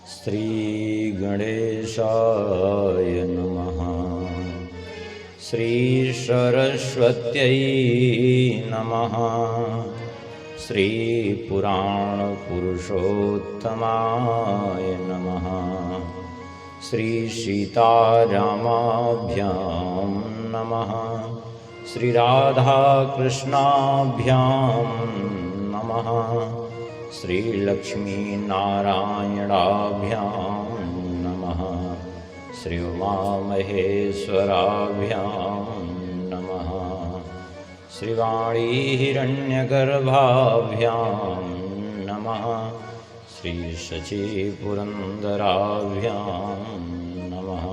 श्रीगणेशाय नमः। श्रीसरस्वत्यै नमः। श्रीपुराणपुरुषोत्तमाय नमः। श्रीसीतारामाभ्यां नमः। श्रीराधाकृष्णाभ्यां नमः। श्रीलक्ष्मीनारायणाभ्यां नमः। श्री उमामहेश्वराभ्यां नमः। श्रीवाणी हिरण्यगर्भाभ्यां नमः। श्रीशचीपुरन्दराभ्यां नमः।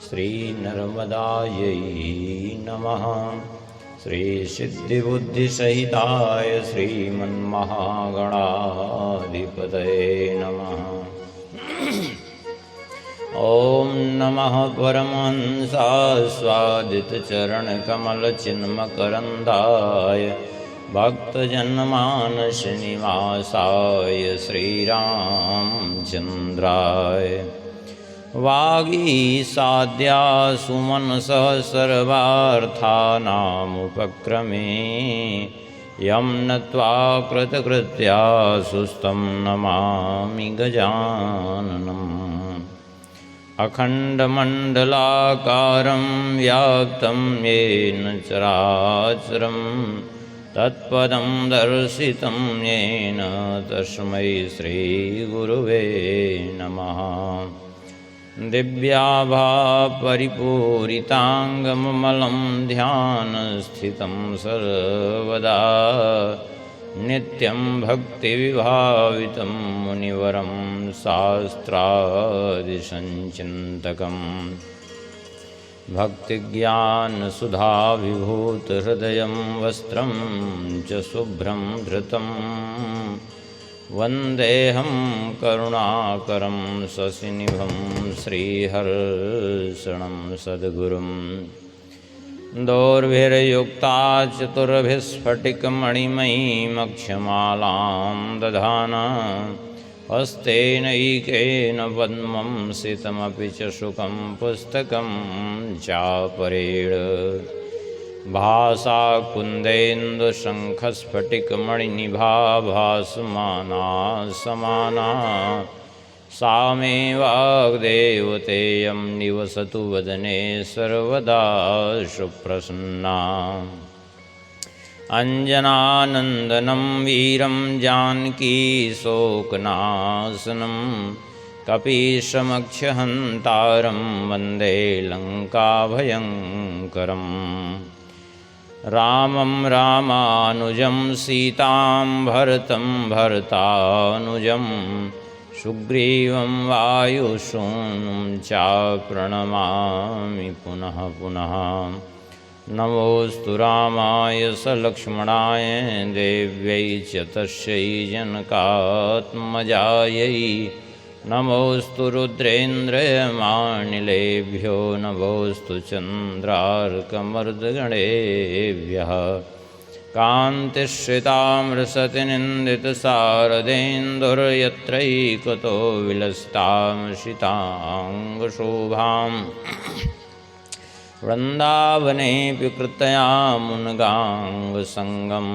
श्रीनर्मदायै नमः। श्रीसिद्धिबुद्धिसहिताय श्रीमन्महागणाधिपतये नमः। ॐ नमः परमहंसास्वादितचरणकमलचिन्मकरन्दाय भक्तजन्मानसनिवासाय श्रीरामचन्द्राय वागीसाद्या सुमनसः सर्वार्थानामुपक्रमे यं नत्वा कृतकृत्या सुस्तं नमामि गजाननम्। अखण्डमण्डलाकारं व्याप्तं येन चराचरं तत्पदं दर्शितं येन तस्मै श्रीगुरुवे नमः। दिव्याभापरिपूरिताङ्गममलं ध्यानस्थितं सर्वदा नित्यं भक्तिविभावितं मुनिवरं शास्त्रादिसञ्चिन्तकम् भक्तिज्ञानसुधाविभूतहृदयं वस्त्रं च शुभ्रं धृतं वन्देऽहं करुणाकरं शशिनिभं श्रीहर्षणं सद्गुरुं। दोर्भिर्युक्ता चतुर्भिस्फटिकमणिमयीमक्षमालां दधाना हस्तेनैकेन पद्मं सितमपि च शुकं पुस्तकं चापरेण भासा कुन्देन्दुशङ्खस्फटिकमणिनिभा भासमाना समाना सा मे वाग्देवतेयं निवसतु वदने सर्वदा सुप्रसन्ना। अञ्जनानन्दनं वीरं जानकीशोकनाशनं कपीशमक्षहन्तारं वन्दे लङ्काभयङ्करम्। रामं रामानुजं सीतां भरतं भरतानुजं सुग्रीवं वायुसूनुं च प्रणमामि पुनः पुनः। नमोऽस्तु रामाय सलक्ष्मणाय देव्यै च तस्यै जनकात्मजायै। नमोऽस्तु रुद्रेन्द्रयमानिलेभ्यो नमोऽस्तु चन्द्रार्कमर्दगणेभ्यः। कान्तिश्रितामृषतिनिन्दितशारदेन्दुर्यत्रैकतो विलसतामसिताङ्गशोभाम् वृन्दावनेऽपि कृतयामुनगाङ्गसङ्गं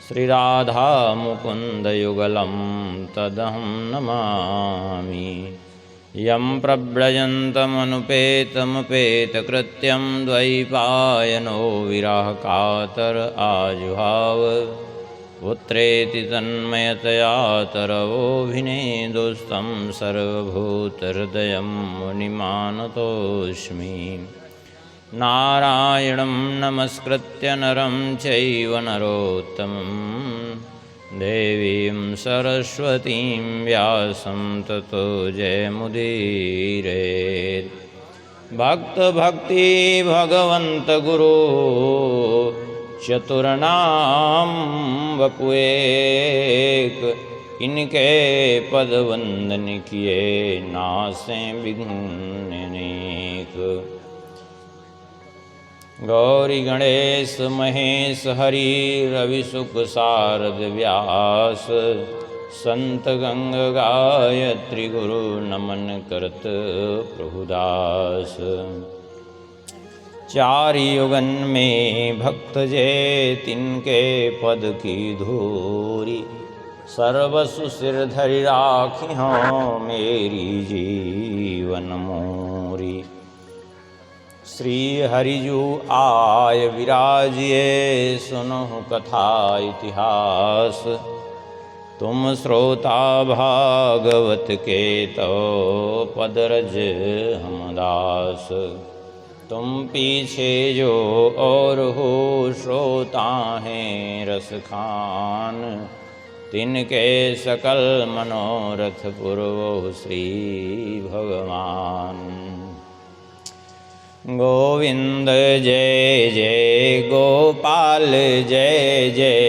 श्रीराधामुकुन्दयुगलं तदहं नमामि। यं प्रव्रजन्तमनुपेतमुपेतकृत्यं द्वैपायनो विरहकातर आजुहाव पुत्रेति तन्मयतया तरवोऽभिनेदुस्तं सर्वभूतहृदयं मुनिमानतोऽस्मि। नारायणं नमस्कृत्य नरं चैव नरोत्तमं देवीं सरस्वतीं व्यासं ततो जयमुदीरयेत्। भक्तभक्ति भगवन्त गुरु चतुर्नाम वपुएक इनके पद वंदन किए नासे विघ्न अनेक। गौरी गणेश महेश हरि रवि सुख शारद व्यास संत गंग गायत्री गुरु नमन करत प्रभुदास। चार युगन में भक्त जे तिनके पद की धूरी, सर्वसु सिर धरि राखी हों मेरी जीवन मोरी। श्री हरिजू आय विराजिए सुनहु कथा इतिहास, तुम श्रोता भागवत के तो पदरज हम दास। तुम पीछे जो और हो श्रोता हैं रस खान, तिनके सकल मनोरथ पूर्वो श्री भगवान। गोविंद जय जय गोपाल जय जय,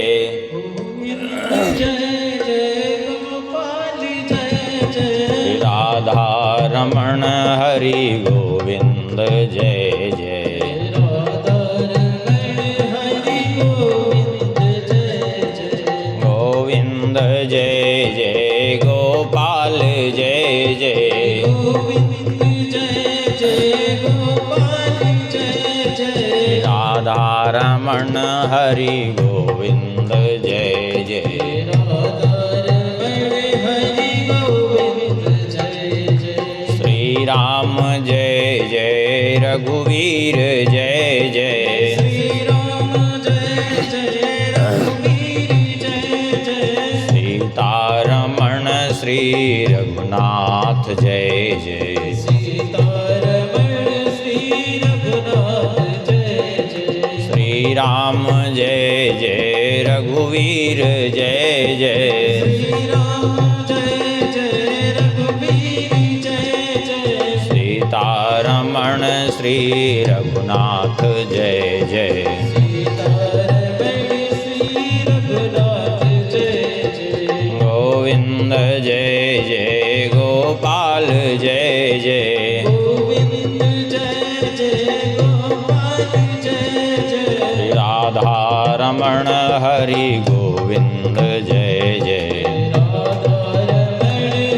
जय जय गोपाल जय जय, राधा रमण हरि गोविंद जय जय, राधा रमण हरि गोविंद जय जय, गोविंद जय जय गोपाल जय जय, गोविंद जय जय गोपाल जय जय, राधा रमण हरि गोविंद जय जय, राधा रमण हरि गोविंद जय जय, श्री राम जय जय रघुवीर जय जय, श्री राम जय जय रघुवीर जय जय, सीतारमण श्री रघुनाथ जय जय, सीतारमण श्री रघुनाथ जय जय, श्री राम जय जय रघुवीर जय जय, श्री राम जय जय रघुवीर जय जय, सीतारमण श्री रघुनाथ जय जय, सीतारमण श्री रघुनाथ जय जय, गोविंद जय जय गोपाल जय जय, गोविंद जय जय गोपाल जय जय, राधा रमण हरि गोविंद जय जय, राधा रमण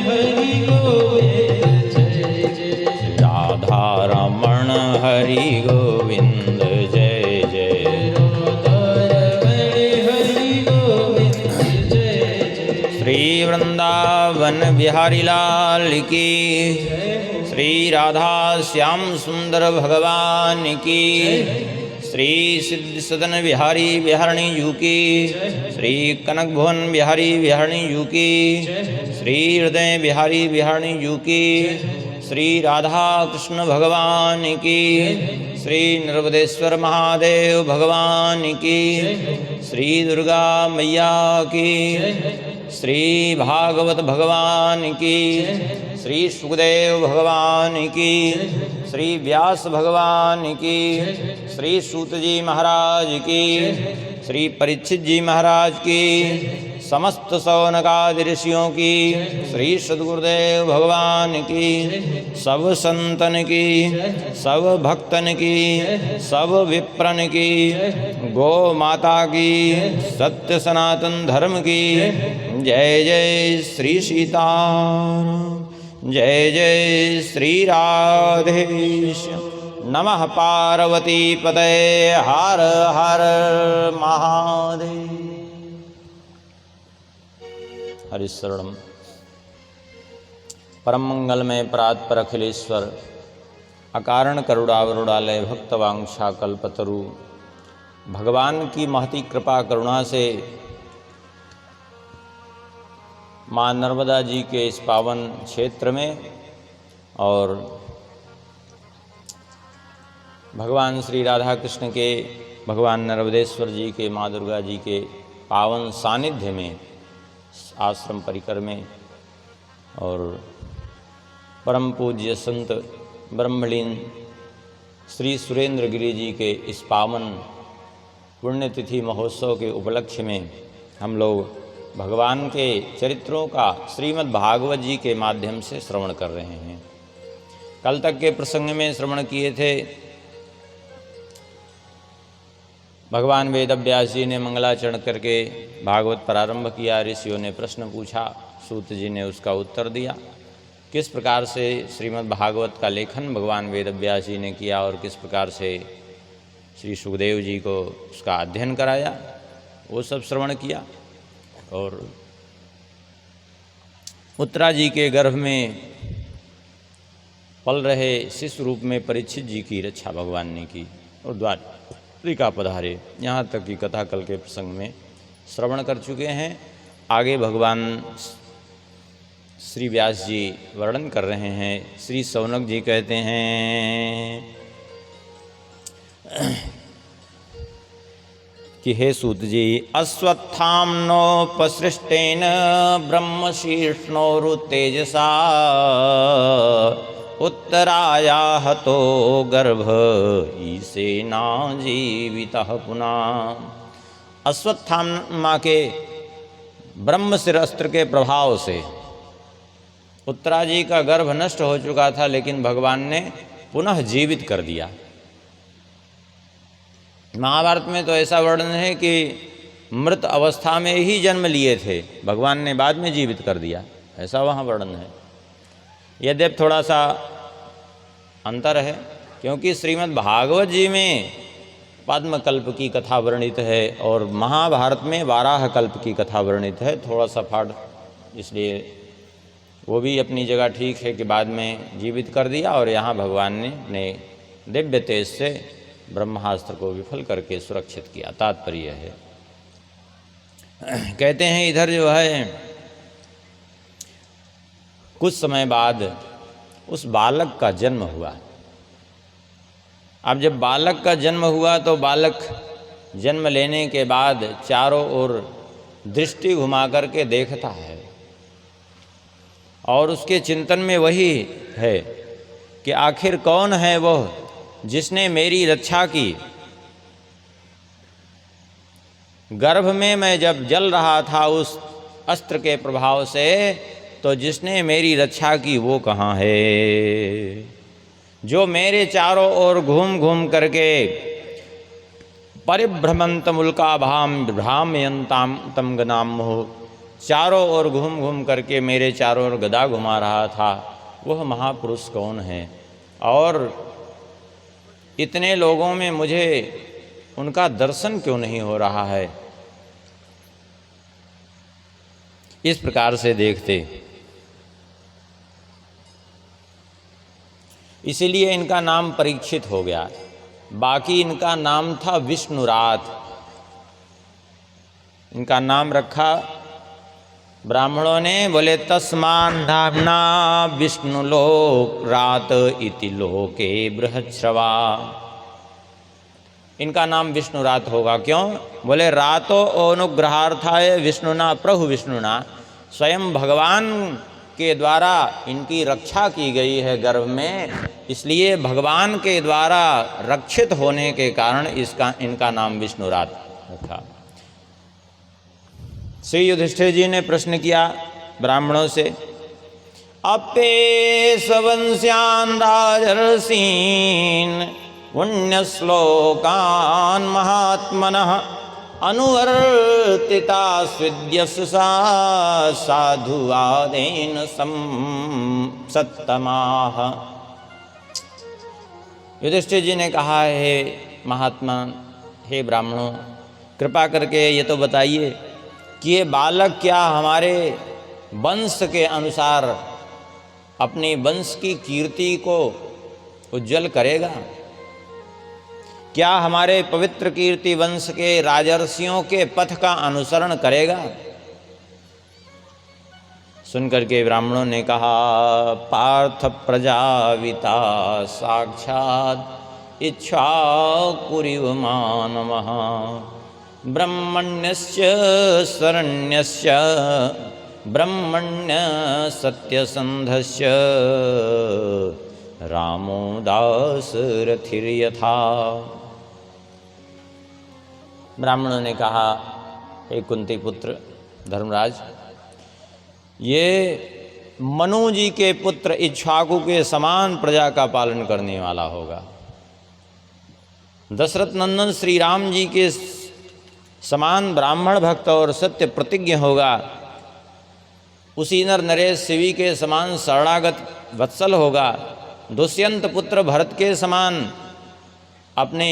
हरि गोविंद जय जय, राधा रमण हरि गोविंद जय जय, राधा रमण हरि गोविंद जय जय, श्री वृंदावन बिहारी लाल की, श्री राधा श्याम सुंदर भगवान की, श्री सिद्ध सदन बिहारी बिहारणी जू की, श्री कनक भुवन बिहारी बिहारणी जू की, श्री हृदय बिहारी बिहारणी जू की, श्री राधा कृष्ण भगवान की, श्री नर्मदेश्वर महादेव भगवान की, श्री दुर्गा मैया की, श्री भागवत भगवान की, श्री सुखदेव भगवान की, श्री व्यास भगवान की, श्री सूत जी महाराज की, श्री परीक्षित जी महाराज की, समस्त सौनकादि ऋषियों की, श्री सद्गुरुदेव भगवान की, सब संतन की, सब भक्तन की, सब विप्रन की, गौ माता की, सत्य सनातन धर्म की, जय जय श्री सीताराम, जय जय श्री राधेश्याम। नमः पार्वती पतये हर हर महादेव। हरिशरणम। परम मंगलमय परात्पर अखिलेश्वर, अकारण करुणावरुणालय भक्तवांछा कल्पतरु, भगवान की महती कृपा करुणा से माँ नर्मदा जी के इस पावन क्षेत्र में और भगवान श्री राधा कृष्ण के, भगवान नर्मदेश्वर जी के, माँ दुर्गा जी के पावन सानिध्य में, आश्रम परिकर में और परम पूज्य संत ब्रह्मलीन श्री सुरेंद्र गिरि जी के इस पावन पुण्यतिथि महोत्सव के उपलक्ष्य में हम लोग भगवान के चरित्रों का श्रीमद् भागवत जी के माध्यम से श्रवण कर रहे हैं। कल तक के प्रसंग में श्रवण किए थे भगवान वेदव्यास जी ने मंगलाचरण करके भागवत प्रारंभ किया। ऋषियों ने प्रश्न पूछा, सूत जी ने उसका उत्तर दिया। किस प्रकार से श्रीमद् भागवत का लेखन भगवान वेदव्यास जी ने किया और किस प्रकार से श्री सुखदेव जी को उसका अध्ययन कराया, वो सब श्रवण किया। और उत्तरा जी के गर्भ में पल रहे शिशु रूप में परीक्षित जी की रक्षा भगवान ने की और द्वारिका पधारे। यहाँ तक की कथा कल के प्रसंग में श्रवण कर चुके हैं। आगे भगवान श्री व्यास जी वर्णन कर रहे हैं। श्री शौनक जी कहते हैं कि हे सूत जी, अश्वत्थाम्नोपसृष्टेन ब्रह्मशीर्ष्णोरुतेजसा उत्तराया हतो गर्भ ईसेना जीवितः पुनः। अश्वत्थामा के ब्रह्मशिर अस्त्र के प्रभाव से उत्तरा जी का गर्भ नष्ट हो चुका था, लेकिन भगवान ने पुनः जीवित कर दिया। महाभारत में तो ऐसा वर्णन है कि मृत अवस्था में ही जन्म लिए थे, भगवान ने बाद में जीवित कर दिया, ऐसा वहाँ वर्णन है। यद्यपि थोड़ा सा अंतर है, क्योंकि श्रीमद् भागवत जी में पद्मकल्प की कथा वर्णित है और महाभारत में वाराह कल्प की कथा वर्णित है। थोड़ा सा फाड़, इसलिए वो भी अपनी जगह ठीक है कि बाद में जीवित कर दिया और यहाँ भगवान ने दिव्य तेज से ब्रह्मास्त्र को विफल करके सुरक्षित किया, तात्पर्य है। कहते हैं इधर जो है कुछ समय बाद उस बालक का जन्म हुआ। अब जब बालक का जन्म हुआ तो बालक जन्म लेने के बाद चारों ओर दृष्टि घुमा करके देखता है और उसके चिंतन में वही है कि आखिर कौन है वह जिसने मेरी रक्षा की। गर्भ में मैं जब जल रहा था उस अस्त्र के प्रभाव से, तो जिसने मेरी रक्षा की वो कहाँ है? जो मेरे चारों ओर घूम घूम करके परिभ्रमंत मुल्का भ्रामयंताम तम गनाम हो, चारों ओर घूम घूम करके मेरे चारों ओर गदा घुमा रहा था, वह महापुरुष कौन है? और इतने लोगों में मुझे उनका दर्शन क्यों नहीं हो रहा है? इस प्रकार से देखते। इसीलिए इनका नाम परीक्षित हो गया। बाकी इनका नाम था विष्णुरात। इनका नाम रखा ब्राह्मणों ने, बोले तस्मान नाम्ना विष्णुलोक रात इति लोके बृहच्छ्रवा। इनका नाम विष्णुरात होगा। क्यों? बोले रातो अनुग्रहार्थाय विष्णुना प्रभु विष्णुना, स्वयं भगवान के द्वारा इनकी रक्षा की गई है गर्भ में, इसलिए भगवान के द्वारा रक्षित होने के कारण इनका नाम विष्णुरात रखा। श्री युधिष्ठिर जी ने प्रश्न किया ब्राह्मणों से, अपे सवंश्यान राजर्षीन् पुण्यश्लोकान् महात्मनः अनुवर्तिता स्विद्यसा साधुवादेन सत्तमाः। युधिष्ठिर जी ने कहा, हे महात्मा, हे ब्राह्मणों, कृपा करके ये तो बताइए कि ये बालक क्या हमारे वंश के अनुसार अपने वंश की कीर्ति को उज्जवल करेगा? क्या हमारे पवित्र कीर्ति वंश के राजर्षियों के पथ का अनुसरण करेगा? सुनकर के ब्राह्मणों ने कहा, पार्थ प्रजाविता साक्षात् इच्छाकुरिव मानवः ब्रह्मण्यस्य शरण्यस्य ब्रह्मण्य सत्यसंधस्य रामो दासरथिर्यथा। ब्राह्मणों ने कहा, हे कुंती पुत्र धर्मराज, ये मनु जी के पुत्र इक्ष्वाकु के समान प्रजा का पालन करने वाला होगा। दशरथ नंदन श्री राम जी के समान ब्राह्मण भक्त और सत्य प्रतिज्ञ होगा, उसी नर नरेश शिवी के समान शरणागत वत्सल होगा, दुष्यंत पुत्र भरत के समान अपने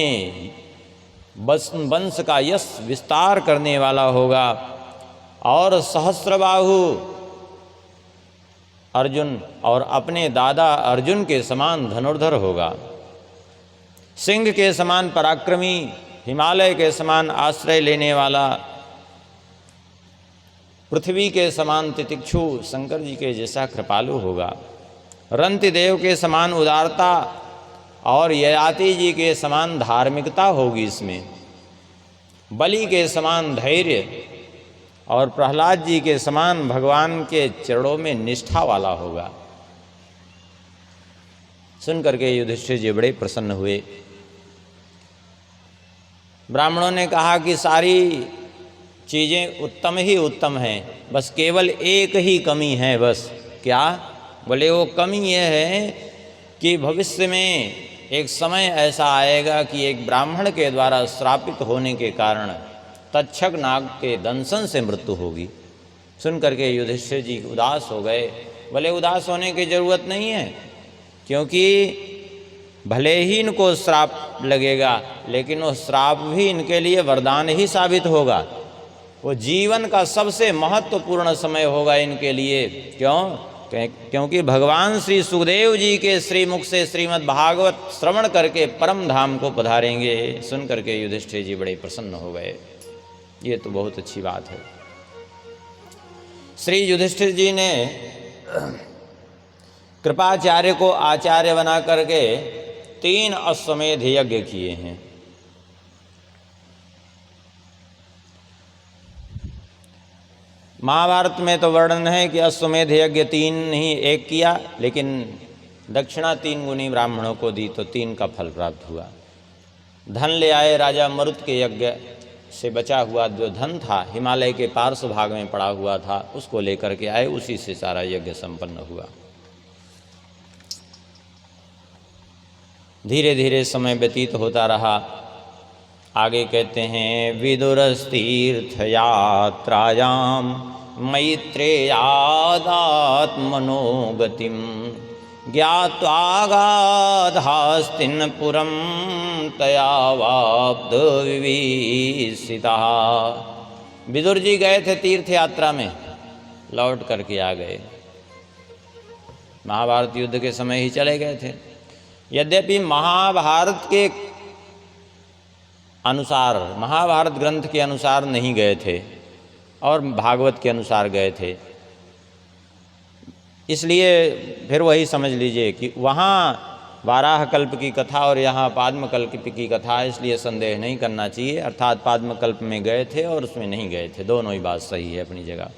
वंश का यश विस्तार करने वाला होगा, और सहस्रबाहु अर्जुन और अपने दादा अर्जुन के समान धनुर्धर होगा, सिंह के समान पराक्रमी, हिमालय के समान आश्रय लेने वाला, पृथ्वी के समान तितिक्षु, शंकर जी के जैसा कृपालु होगा, रंति देव के समान उदारता और ययाति जी के समान धार्मिकता होगी इसमें, बलि के समान धैर्य और प्रहलाद जी के समान भगवान के चरणों में निष्ठा वाला होगा। सुन करके युधिष्ठिर जी बड़े प्रसन्न हुए। ब्राह्मणों ने कहा कि सारी चीज़ें उत्तम ही उत्तम हैं, बस केवल एक ही कमी है। बस क्या? बोले वो कमी ये है कि भविष्य में एक समय ऐसा आएगा कि एक ब्राह्मण के द्वारा श्रापित होने के कारण तक्षक नाग के दंशन से मृत्यु होगी। सुन करके युधिष्ठिर जी उदास हो गए। बोले उदास होने की जरूरत नहीं है, क्योंकि भले ही इनको श्राप लगेगा, लेकिन वो श्राप भी इनके लिए वरदान ही साबित होगा। वो जीवन का सबसे महत्वपूर्ण समय होगा इनके लिए। क्यों? क्योंकि भगवान श्री सुखदेव जी के श्रीमुख से श्रीमद् भागवत श्रवण करके परम धाम को पधारेंगे। सुन करके युधिष्ठिर जी बड़े प्रसन्न हो गए। ये तो बहुत अच्छी बात है। श्री युधिष्ठिर जी ने कृपाचार्य को आचार्य बना करके 3 अश्वमेध यज्ञ किए हैं। महाभारत में तो वर्णन है कि अश्वमेध यज्ञ 3 नहीं 1 किया, लेकिन दक्षिणा 3 गुनी ब्राह्मणों को दी तो 3 का फल प्राप्त हुआ। धन ले आए। राजा मरुत के यज्ञ से बचा हुआ जो धन था, हिमालय के पार्श्व भाग में पड़ा हुआ था, उसको लेकर के आए, उसी से सारा यज्ञ संपन्न हुआ। धीरे धीरे समय व्यतीत होता रहा। आगे कहते हैं विदुरस्तीर्थ यात्रायाम मैत्रेयादात्मनो गतिम ज्ञात्वागाधास्तिनपुरम तयावाप्त विभीषिता। विदुर जी गए थे तीर्थ यात्रा में, लौट करके आ गए। महाभारत युद्ध के समय ही चले गए थे। यद्यपि महाभारत के अनुसार, महाभारत ग्रंथ के अनुसार नहीं गए थे और भागवत के अनुसार गए थे, इसलिए फिर वही समझ लीजिए कि वहाँ वाराह कल्प की कथा और यहाँ पाद्मकल्प की कथा है, इसलिए संदेह नहीं करना चाहिए। अर्थात पाद्मकल्प में गए थे और उसमें नहीं गए थे, दोनों ही बात सही है अपनी जगह।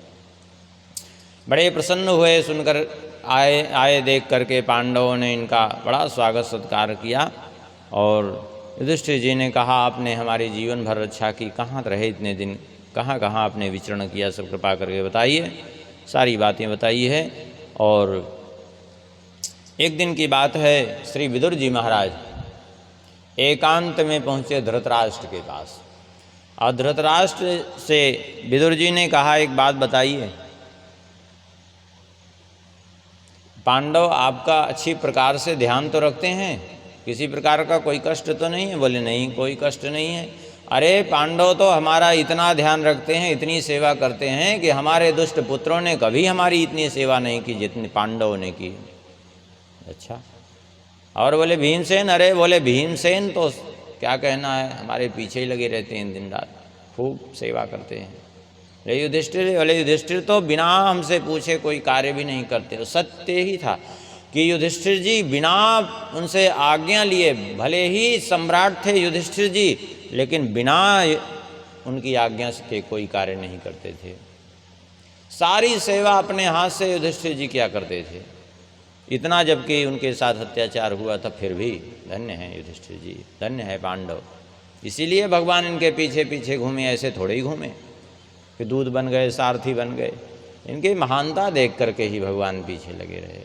बड़े प्रसन्न हुए सुनकर, आए देख करके पांडवों ने इनका बड़ा स्वागत सत्कार किया। और युधिष्ठिर जी ने कहा आपने हमारी जीवन भर रक्षा की, कहाँ रहे इतने दिन, कहाँ कहाँ आपने विचरण किया, सब कृपा करके बताइए। सारी बातें बताई है। और एक दिन की बात है, श्री विदुर जी महाराज एकांत में पहुँचे धृतराष्ट्र के पास, और धृतराष्ट्र से विदुर जी ने कहा एक बात बताइए, पांडव आपका अच्छी प्रकार से ध्यान तो रखते हैं, किसी प्रकार का कोई कष्ट तो नहीं है? बोले नहीं, कोई कष्ट नहीं है। अरे पांडव तो हमारा इतना ध्यान रखते हैं, इतनी सेवा करते हैं कि हमारे दुष्ट पुत्रों ने कभी हमारी इतनी सेवा नहीं की जितनी पांडवों ने की। अच्छा, और बोले भीमसेन? अरे बोले भीमसेन तो क्या कहना है, हमारे पीछे ही लगे रहते हैं दिन रात, खूब सेवा करते हैं। युधिष्ठिर तो बिना हमसे पूछे कोई कार्य भी नहीं करते। सत्य ही था कि युधिष्ठिर जी बिना उनसे आज्ञा लिए, भले ही सम्राट थे युधिष्ठिर जी, लेकिन बिना उनकी आज्ञा के कोई कार्य नहीं करते थे। सारी सेवा अपने हाथ से युधिष्ठिर जी क्या करते थे। इतना जबकि उनके साथ अत्याचार हुआ था, फिर भी धन्य है युधिष्ठिर जी, धन्य है पांडव। इसीलिए भगवान इनके पीछे पीछे घूमे, ऐसे थोड़े ही घूमे कि दूध बन गए, सारथी बन गए। इनकी महानता देख करके ही भगवान पीछे लगे रहे।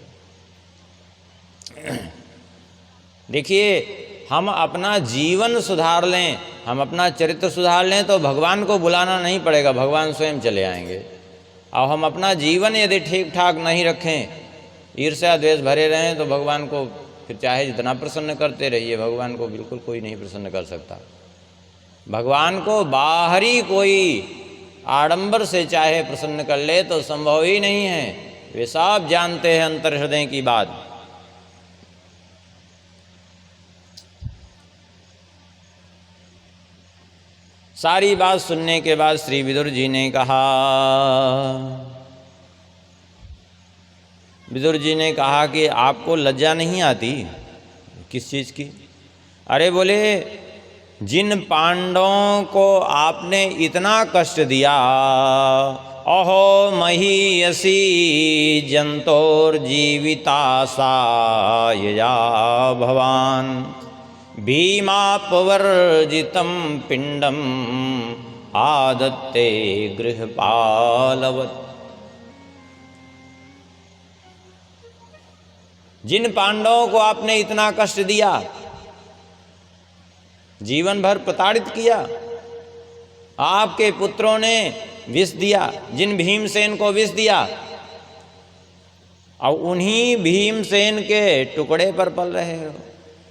देखिए हम अपना जीवन सुधार लें, हम अपना चरित्र सुधार लें तो भगवान को बुलाना नहीं पड़ेगा, भगवान स्वयं चले आएंगे। और हम अपना जीवन यदि ठीक ठाक नहीं रखें, ईर्ष्या द्वेष भरे रहें, तो भगवान को फिर चाहे जितना प्रसन्न करते रहिए, भगवान को बिल्कुल कोई नहीं प्रसन्न कर सकता। भगवान को बाहरी कोई आडंबर से चाहे प्रसन्न कर ले तो संभव ही नहीं है। वे सब जानते हैं अंतर हृदय की बात। सारी बात सुनने के बाद श्री विदुर जी ने कहा, विदुर जी ने कहा कि आपको लज्जा नहीं आती? किस चीज़ की? अरे बोले, जिन पांडवों को आपने इतना कष्ट दिया, अहो महीयसी जंतोर जीविता सायया भवान भीमापवर्जितं पिंडम आदत्ते गृहपालवत्। जिन पांडवों को आपने इतना कष्ट दिया, जीवन भर प्रताड़ित किया, आपके पुत्रों ने विष दिया, जिन भीमसेन को विष दिया, और उन्हीं भीमसेन के टुकड़े पर पल रहे हो।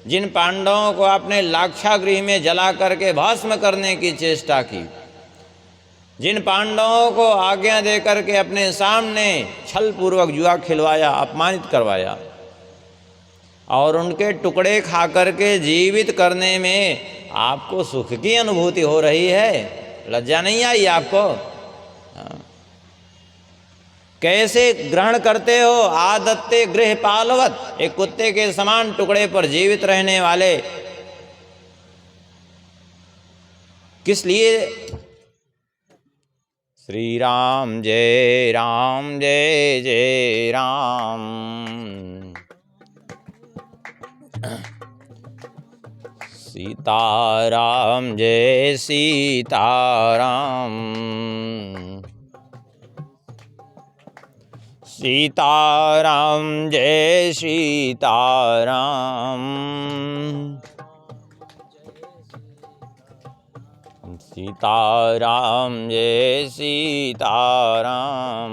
जिन पांडवों को आपने लाक्षागृह में जला करके भस्म करने की चेष्टा की, जिन पांडवों को आज्ञा दे करके अपने सामने छल पूर्वक जुआ खिलवाया, अपमानित करवाया, और उनके टुकड़े खा करके जीवित करने में आपको सुख की अनुभूति हो रही है, लज्जा नहीं आई आपको? कैसे ग्रहण करते हो? आदत्ते गृहपालवत्, एक कुत्ते के समान टुकड़े पर जीवित रहने वाले। किस लिए? श्री राम जय राम जय जय राम, सीताराम जय सीताराम, सीताराम जय सीताराम, सीताराम जय सीताराम,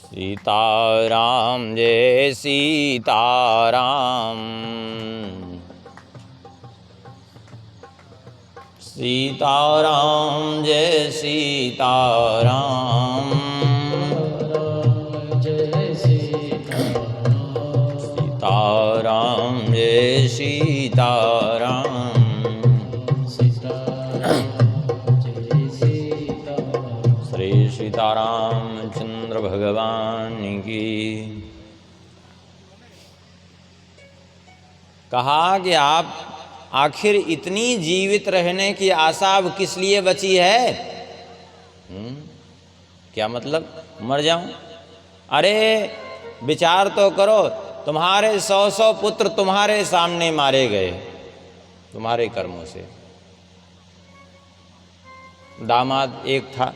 सीताराम जय सीताराम, सीताराम जय सीताराम, जय सीताराम, सीताराम जय सीताराम, सीताराम जय सीताराम। श्री सीतारामचंद्र भगवान की। कहा कि आप आखिर इतनी जीवित रहने की आशा अब किस लिए बची है? क्या मतलब मर जाऊं? अरे विचार तो करो, तुम्हारे 100 पुत्र तुम्हारे सामने मारे गए, तुम्हारे कर्मों से। दामाद एक था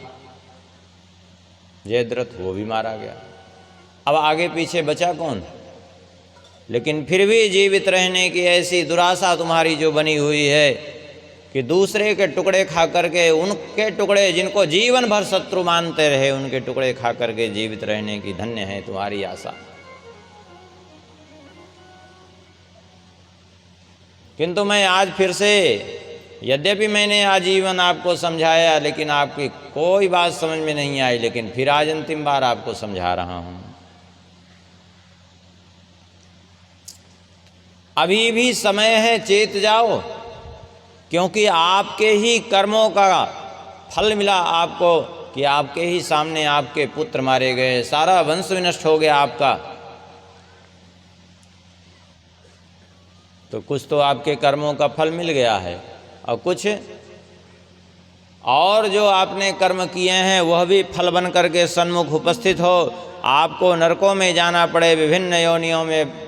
जयद्रथ, वो भी मारा गया। अब आगे पीछे बचा कौन? लेकिन फिर भी जीवित रहने की ऐसी दुराशा तुम्हारी जो बनी हुई है कि दूसरे के टुकड़े खा करके, उनके टुकड़े जिनको जीवन भर शत्रु मानते रहे, उनके टुकड़े खा करके जीवित रहने की धन्य है तुम्हारी आशा। किंतु मैं आज फिर से, यद्यपि मैंने आजीवन आपको समझाया, लेकिन आपकी कोई बात समझ में नहीं आई, लेकिन फिर आज अंतिम बार आपको समझा रहा हूं। अभी भी समय है, चेत जाओ, क्योंकि आपके ही कर्मों का फल मिला आपको कि आपके ही सामने आपके पुत्र मारे गए, सारा वंश विनष्ट हो गया आपका। तो कुछ तो आपके कर्मों का फल मिल गया है, और कुछ और जो आपने कर्म किए हैं वह भी फल बन करके सन्मुख उपस्थित हो, आपको नरकों में जाना पड़े, विभिन्न योनियों में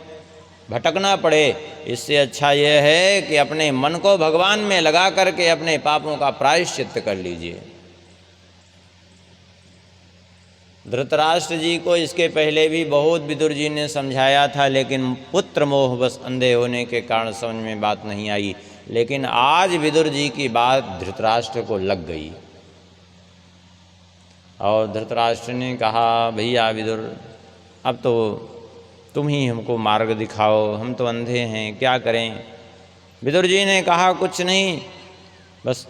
भटकना पड़े। इससे अच्छा यह है कि अपने मन को भगवान में लगा करके अपने पापों का प्रायश्चित्त कर लीजिए। धृतराष्ट्र जी को इसके पहले भी बहुत विदुर जी ने समझाया था, लेकिन पुत्र मोह बस अंधे होने के कारण समझ में बात नहीं आई। लेकिन आज विदुर जी की बात धृतराष्ट्र को लग गई और धृतराष्ट्र ने कहा, भैया विदुर, अब तो तुम ही हमको मार्ग दिखाओ, हम तो अंधे हैं, क्या करें। विदुर जी ने कहा, कुछ नहीं, बस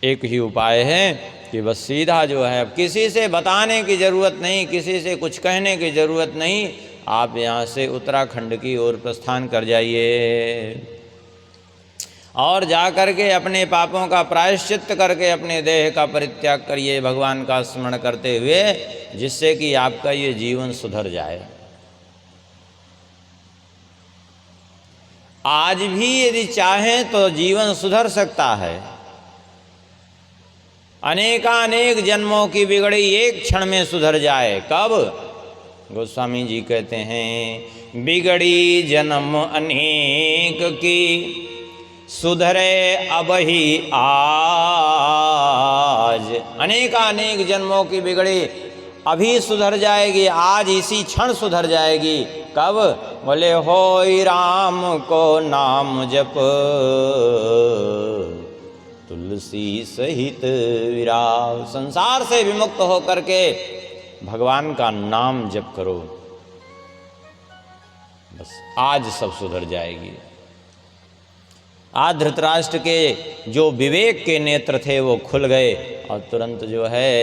एक ही उपाय है कि बस सीधा जो है, अब किसी से बताने की ज़रूरत नहीं, किसी से कुछ कहने की ज़रूरत नहीं, आप यहाँ से उत्तराखंड की ओर प्रस्थान कर जाइए और जा कर के अपने पापों का प्रायश्चित्त करके अपने देह का परित्याग करिए, भगवान का स्मरण करते हुए, जिससे कि आपका ये जीवन सुधर जाए। आज भी यदि चाहें तो जीवन सुधर सकता है। अनेकानेक जन्मों की बिगड़ी एक क्षण में सुधर जाए। कब? गोस्वामी जी कहते हैं, बिगड़ी जन्म अनेक की सुधरे अब ही आज। अनेकानेक जन्मों की बिगड़ी अभी सुधर जाएगी, आज इसी क्षण सुधर जाएगी। कब? बोले, होई राम को नाम जप तुलसी सहित विराव। संसार से विमुक्त होकर के भगवान का नाम जप करो, बस आज सब सुधर जाएगी। आज धृतराष्ट्र के जो विवेक के नेत्र थे वो खुल गए और तुरंत जो है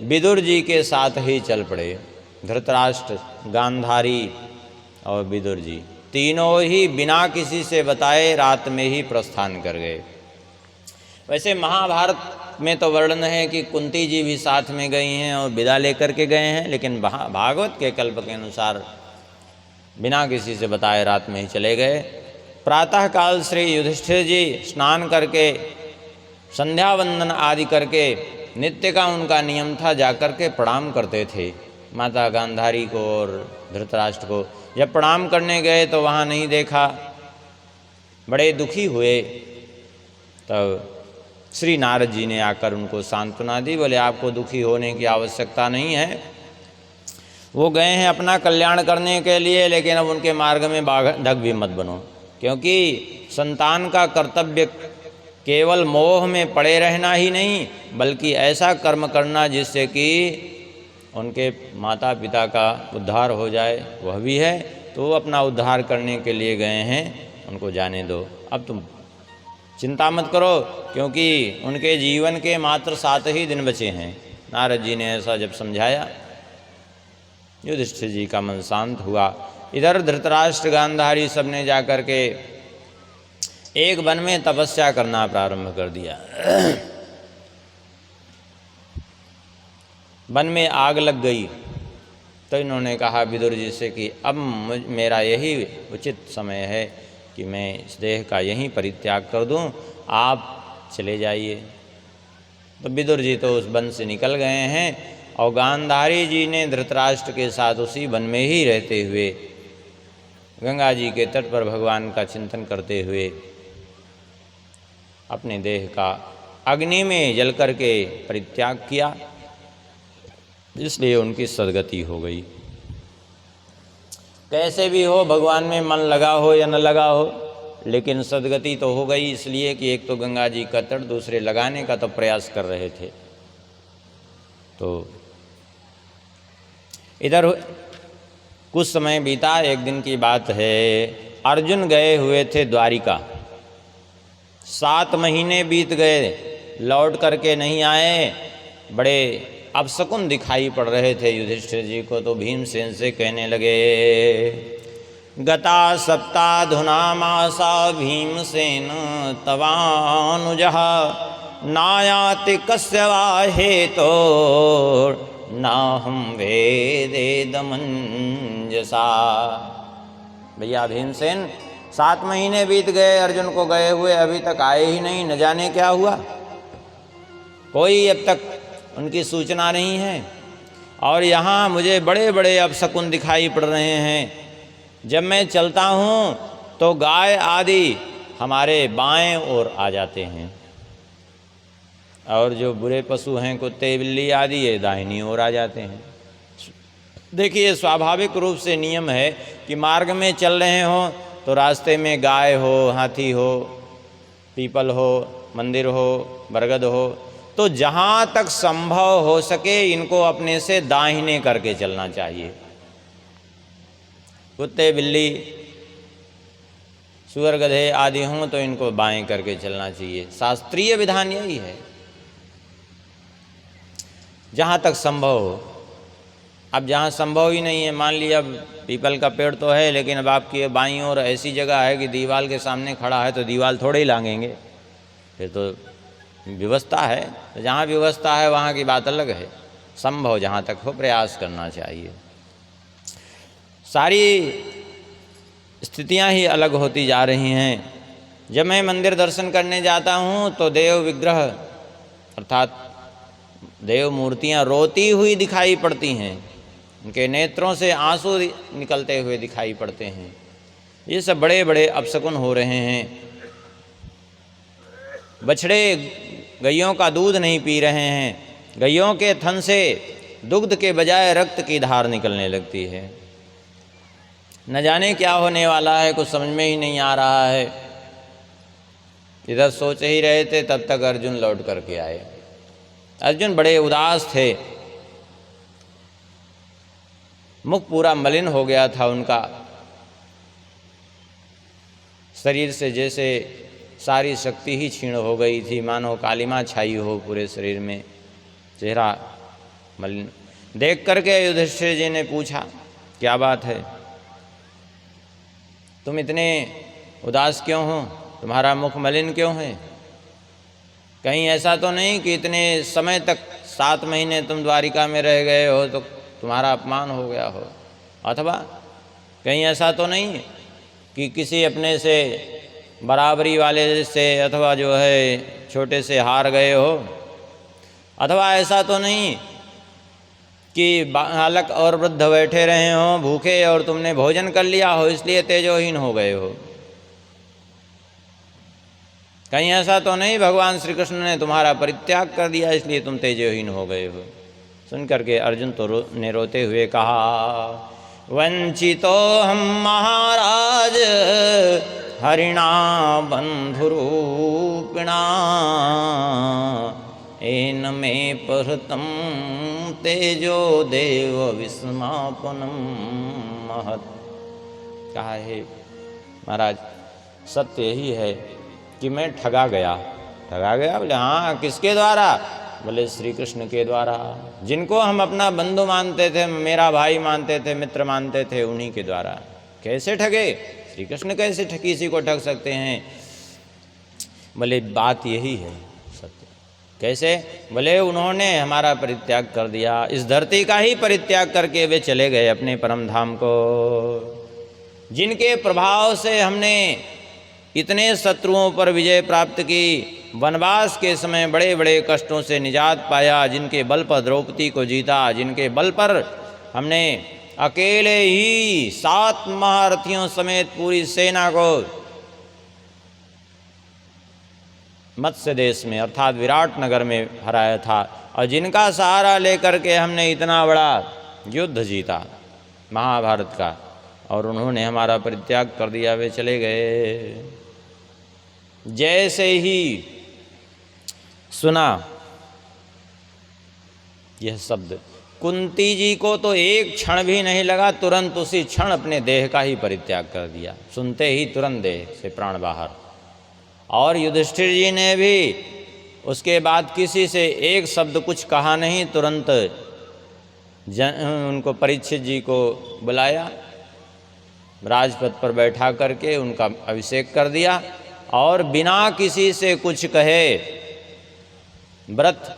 विदुर जी के साथ ही चल पड़े। धृतराष्ट्र, गांधारी और विदुर जी तीनों ही बिना किसी से बताए रात में ही प्रस्थान कर गए। वैसे महाभारत में तो वर्णन है कि कुंती जी भी साथ में गई हैं और विदा लेकर के गए हैं, लेकिन भागवत के कल्प के अनुसार बिना किसी से बताए रात में ही चले गए। प्रातःकाल श्री युधिष्ठिर जी स्नान करके संध्या वंदन आदि करके, नित्य का उनका नियम था, जाकर के प्रणाम करते थे माता गांधारी को और धृतराष्ट्र को। जब प्रणाम करने गए तो वहाँ नहीं देखा, बड़े दुखी हुए। तब श्री नारद जी ने आकर उनको सांत्वना दी, बोले आपको दुखी होने की आवश्यकता नहीं है, वो गए हैं अपना कल्याण करने के लिए, लेकिन अब उनके मार्ग में बाधक भी मत बनो, क्योंकि संतान का कर्तव्य केवल मोह में पड़े रहना ही नहीं, बल्कि ऐसा कर्म करना जिससे कि उनके माता पिता का उद्धार हो जाए, वह भी है। तो वो अपना उद्धार करने के लिए गए हैं, उनको जाने दो, अब तुम चिंता मत करो, क्योंकि उनके जीवन के मात्र 7 ही दिन बचे हैं। नारद जी ने ऐसा जब समझाया, युधिष्ठिर जी का मन शांत हुआ। इधर धृतराष्ट्र, गांधारी सब ने जाकर के एक वन में तपस्या करना प्रारंभ कर दिया। वन में आग लग गई तो इन्होंने कहा विदुर जी से कि अब मेरा यही उचित समय है कि मैं इस देह का यहीं परित्याग कर दूं, आप चले जाइए। तो विदुर जी तो उस वन से निकल गए हैं और गांधारी जी ने धृतराष्ट्र के साथ उसी वन में ही रहते हुए गंगा जी के तट पर भगवान का चिंतन करते हुए अपने देह का अग्नि में जल करके परित्याग किया, इसलिए उनकी सद्गति हो गई। कैसे भी हो, भगवान में मन लगा हो या न लगा हो, लेकिन सद्गति तो हो गई, इसलिए कि एक तो गंगा जी का तट, दूसरे लगाने का तो प्रयास कर रहे थे। तो इधर कुछ समय बीता, एक दिन की बात है, अर्जुन गए हुए थे द्वारिका। 7 महीने बीत गए, लौट करके नहीं आए, बड़े अपशकुन दिखाई पड़ रहे थे युधिष्ठिर जी को। तो भीमसेन से कहने लगे, गता सप्ताधुना मासा भीमसेन तवानुजः नायाति कस्य वा हेतो नाहं वेदेदमंजसा। भैया भीमसेन, 7 महीने बीत गए अर्जुन को गए हुए, अभी तक आए ही नहीं, न जाने क्या हुआ, कोई अब तक उनकी सूचना नहीं है। और यहाँ मुझे बड़े बड़े अपशकुन दिखाई पड़ रहे हैं। जब मैं चलता हूँ तो गाय आदि हमारे बाएं ओर आ जाते हैं, और जो बुरे पशु हैं कुत्ते बिल्ली आदि ये दाहिनी ओर आ जाते हैं। देखिए स्वाभाविक रूप से नियम है कि मार्ग में चल रहे हों तो रास्ते में गाय हो, हाथी हो, पीपल हो, मंदिर हो, बरगद हो, तो जहाँ तक संभव हो सके इनको अपने से दाहिने करके चलना चाहिए। कुत्ते बिल्ली सूअर गधे आदि हों तो इनको बाएं करके चलना चाहिए। शास्त्रीय विधान यही है जहाँ तक संभव हो। अब जहाँ संभव ही नहीं है, मान लिया अब पीपल का पेड़ तो है लेकिन अब आपकी बाईं ओर ऐसी जगह है कि दीवार के सामने खड़ा है तो दीवार थोड़े ही लांघेंगे, फिर तो व्यवस्था है, तो जहाँ व्यवस्था है वहाँ की बात अलग है। संभव जहाँ तक हो प्रयास करना चाहिए। सारी स्थितियाँ ही अलग होती जा रही हैं। जब मैं मंदिर दर्शन करने जाता हूँ तो देव विग्रह अर्थात देव मूर्तियाँ रोती हुई दिखाई पड़ती हैं, उनके नेत्रों से आंसू निकलते हुए दिखाई पड़ते हैं। ये सब बड़े बड़े अपशकुन हो रहे हैं। बछड़े गैयों का दूध नहीं पी रहे हैं, गैयों के थन से दुग्ध के बजाय रक्त की धार निकलने लगती है। न जाने क्या होने वाला है, कुछ समझ में ही नहीं आ रहा है। इधर सोच ही रहे थे तब तक अर्जुन लौट करके आए। अर्जुन बड़े उदास थे, मुख पूरा मलिन हो गया था उनका, शरीर से जैसे सारी शक्ति ही क्षीण हो गई थी, मानो कालिमा छाई हो पूरे शरीर में, चेहरा मलिन। देख करके युधिष्ठिर जी ने पूछा क्या बात है, तुम इतने उदास क्यों हो, तुम्हारा मुख मलिन क्यों है? कहीं ऐसा तो नहीं कि इतने समय तक 7 महीने तुम द्वारिका में रह गए हो तो तुम्हारा अपमान हो गया हो, अथवा कहीं ऐसा तो नहीं कि किसी अपने से बराबरी वाले से अथवा जो है छोटे से हार गए हो, अथवा ऐसा तो नहीं कि बालक और वृद्ध बैठे रहे हों भूखे और तुमने भोजन कर लिया हो इसलिए तेजोहीन हो गए हो। कहीं ऐसा तो नहीं भगवान श्री कृष्ण ने तुम्हारा परित्याग कर दिया इसलिए तुम तेजोहीन हो गए हो। सुन करके अर्जुन ने रोते हुए कहा, वंचितो हम महाराज हरिणा बंधुरूपिणा एन में परतम तेजो देव विस्मापनम महत्। कहा है महाराज सत्य यही है कि मैं ठगा गया। ठगा गया? बोले हाँ, किसके द्वारा? बोले श्री कृष्ण के द्वारा, जिनको हम अपना बंधु मानते थे, मेरा भाई मानते थे, मित्र मानते थे, उन्हीं के द्वारा। कैसे ठगे? श्री कृष्ण कैसे किसी को ठग सकते हैं? बोले बात यही है सत्य। कैसे? बोले उन्होंने हमारा परित्याग कर दिया, इस धरती का ही परित्याग करके वे चले गए अपने परम धाम को, जिनके प्रभाव से हमने इतने शत्रुओं पर विजय प्राप्त की, वनवास के समय बड़े बड़े कष्टों से निजात पाया, जिनके बल पर द्रौपदी को जीता, जिनके बल पर हमने अकेले ही 7 महारथियों समेत पूरी सेना को मत्स्य देश में अर्थात विराट नगर में हराया था, और जिनका सहारा लेकर के हमने इतना बड़ा युद्ध जीता महाभारत का, और उन्होंने हमारा परित्याग कर दिया, वे चले गए। जैसे ही सुना यह शब्द, कुंती जी को तो एक क्षण भी नहीं लगा, तुरंत उसी क्षण अपने देह का ही परित्याग कर दिया। सुनते ही तुरंत देह से प्राण बाहर। और युधिष्ठिर जी ने भी उसके बाद किसी से एक शब्द कुछ कहा नहीं, तुरंत उनको परीक्षित जी को बुलाया, राजपद पर बैठा करके उनका अभिषेक कर दिया, और बिना किसी से कुछ कहे व्रत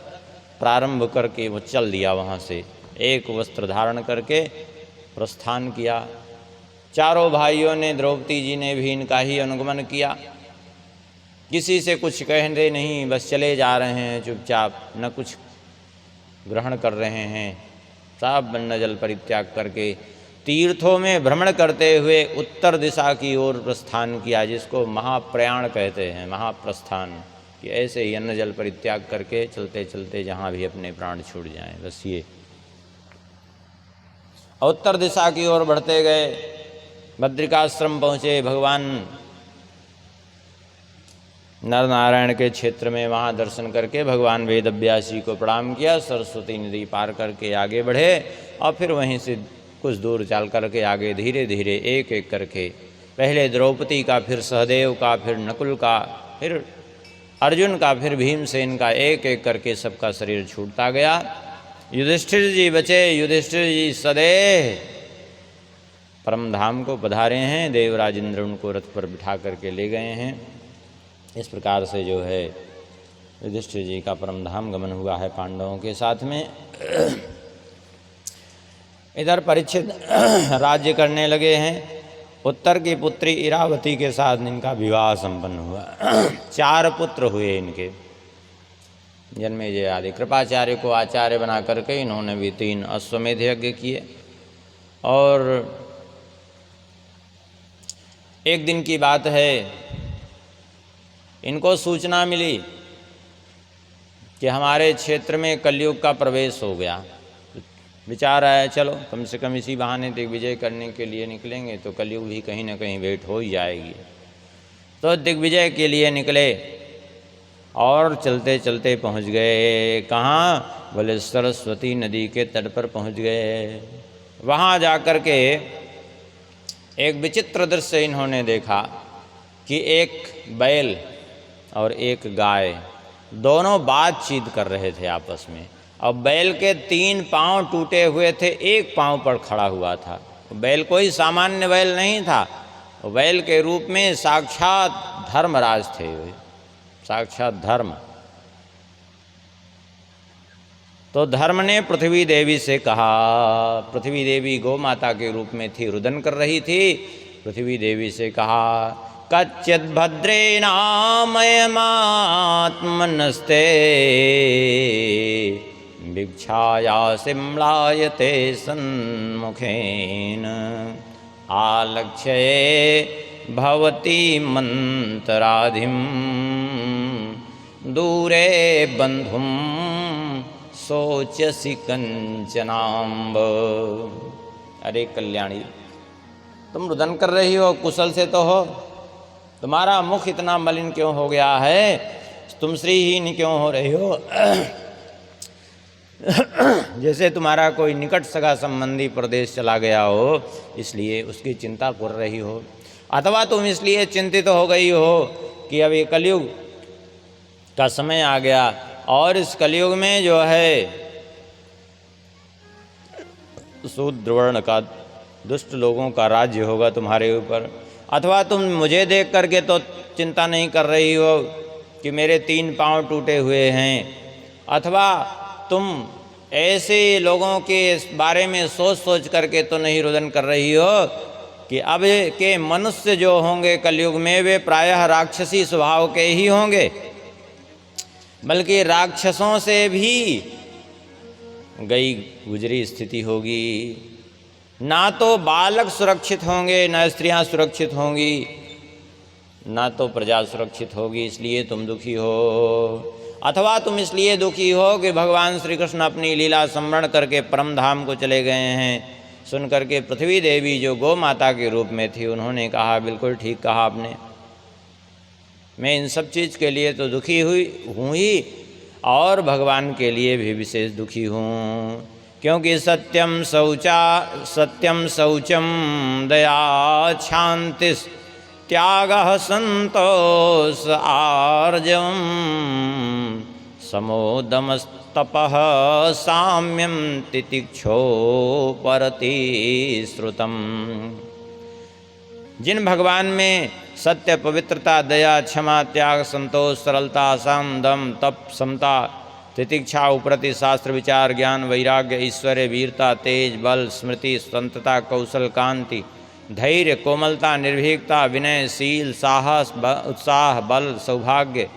प्रारंभ करके वो चल दिया वहाँ से। एक वस्त्र धारण करके प्रस्थान किया। चारों भाइयों ने, द्रौपदी जी ने भी इनका ही अनुगमन किया, किसी से कुछ कहते नहीं, बस चले जा रहे हैं चुपचाप, न कुछ ग्रहण कर रहे हैं। सब अन्न जल परित्याग करके तीर्थों में भ्रमण करते हुए उत्तर दिशा की ओर प्रस्थान किया, जिसको महाप्रयाण कहते हैं, महाप्रस्थान। कि ऐसे ही अन्न जल परित्याग करके चलते चलते जहाँ भी अपने प्राण छूट जाएं। बस ये उत्तर दिशा की ओर बढ़ते गए, बद्रिकाश्रम पहुँचे। भगवान नर नारायण के क्षेत्र में वहाँ दर्शन करके भगवान वेदव्यासी को प्रणाम किया, सरस्वती नदी पार करके आगे बढ़े और फिर वहीं से कुछ दूर चल करके आगे धीरे धीरे एक एक करके पहले द्रौपदी का, फिर सहदेव का, फिर नकुल का, फिर अर्जुन का, फिर भीमसेन का, एक एक करके सबका शरीर छूटता गया। युधिष्ठिर जी बचे। युधिष्ठिर जी सदैव परम धाम को पधारे हैं। देवराज इंद्र उनको रथ पर बिठा करके ले गए हैं। इस प्रकार से जो है युधिष्ठिर जी का परम धाम गमन हुआ है पांडवों के साथ में। इधर परीक्षित राज्य करने लगे हैं। उत्तर की पुत्री इरावती के साथ इनका विवाह संपन्न हुआ। 4 पुत्र हुए इनके। जन्मेजय आदि कृपाचार्य को आचार्य बना करके इन्होंने भी 3 अश्वमेध यज्ञ किए। और एक दिन की बात है, इनको सूचना मिली कि हमारे क्षेत्र में कलयुग का प्रवेश हो गया। विचार आया चलो कम से कम इसी बहाने दिग्विजय करने के लिए निकलेंगे तो कलयुग भी कहीं ना कहीं भेंट हो ही जाएगी। तो दिग्विजय के लिए निकले और चलते चलते पहुंच गए कहाँ? बोले सरस्वती नदी के तट पर पहुंच गए। वहाँ जाकर के एक विचित्र दृश्य इन्होंने देखा कि एक बैल और एक गाय दोनों बातचीत कर रहे थे आपस में। और बैल के 3 पांव टूटे हुए थे, एक पांव पर खड़ा हुआ था। बैल कोई सामान्य बैल नहीं था, बैल के रूप में साक्षात धर्मराज थे, साक्षात धर्म। तो धर्म ने पृथ्वी देवी से कहा, पृथ्वी देवी गौ माता के रूप में थी, रुदन कर रही थी। पृथ्वी देवी से कहा कच्चिद भद्रेणामयमात्मनस्ते भिक्षाया सिम्लायते सन्मुखेन आलक्ष्ये भवती मंतराधिम दूरे बंधुम सोचसी कंचनाम्ब। अरे कल्याणी, तुम रुदन कर रही हो, कुशल से तो हो, तुम्हारा मुख इतना मलिन क्यों हो गया है? तुम श्रीहीन क्यों हो रही हो? जैसे तुम्हारा कोई निकट सगा संबंधी प्रदेश चला गया हो, इसलिए उसकी चिंता कर रही हो। अथवा तुम इसलिए चिंतित हो गई हो कि अब ये कलयुग का समय आ गया और इस कलयुग में जो है शूद्र वर्ण का, दुष्ट लोगों का राज्य होगा तुम्हारे ऊपर। अथवा तुम मुझे देख करके तो चिंता नहीं कर रही हो कि मेरे 3 पांव टूटे हुए हैं। अथवा तुम ऐसे लोगों के बारे में सोच सोच करके तो नहीं रुदन कर रही हो कि अब के मनुष्य जो होंगे कलयुग में वे प्रायः राक्षसी स्वभाव के ही होंगे, बल्कि राक्षसों से भी गई गुजरी स्थिति होगी। ना तो बालक सुरक्षित होंगे, ना स्त्रियां सुरक्षित होंगी, ना तो प्रजा सुरक्षित होगी, इसलिए तुम दुखी हो। अथवा तुम इसलिए दुखी हो कि भगवान श्री कृष्ण अपनी लीला स्मरण करके परम धाम को चले गए हैं। सुन करके पृथ्वी देवी जो गौ माता के रूप में थी, उन्होंने कहा बिल्कुल ठीक कहा आपने, मैं इन सब चीज़ के लिए तो दुखी हूँ ही, और भगवान के लिए भी विशेष दुखी हूँ, क्योंकि सत्यम शौचम दया शांतिस त्यागः संतोष आर्जवम् समोदमस्तपः साम्यं तितिक्षोपरति श्रुतम्। जिन भगवान में सत्य, पवित्रता, दया, क्षमा, त्याग, संतोष, सरलता, साम, दम, तप, समता, तितिक्षा, उपरति, शास्त्र विचार, ज्ञान, वैराग्य, ऐश्वर्य, वीरता, तेज, बल, स्मृति, संतता, कौशल, कांति, धैर्य, कोमलता, निर्भीकता, विनय, शील, साहस, उत्साह, बल, सौभाग्य,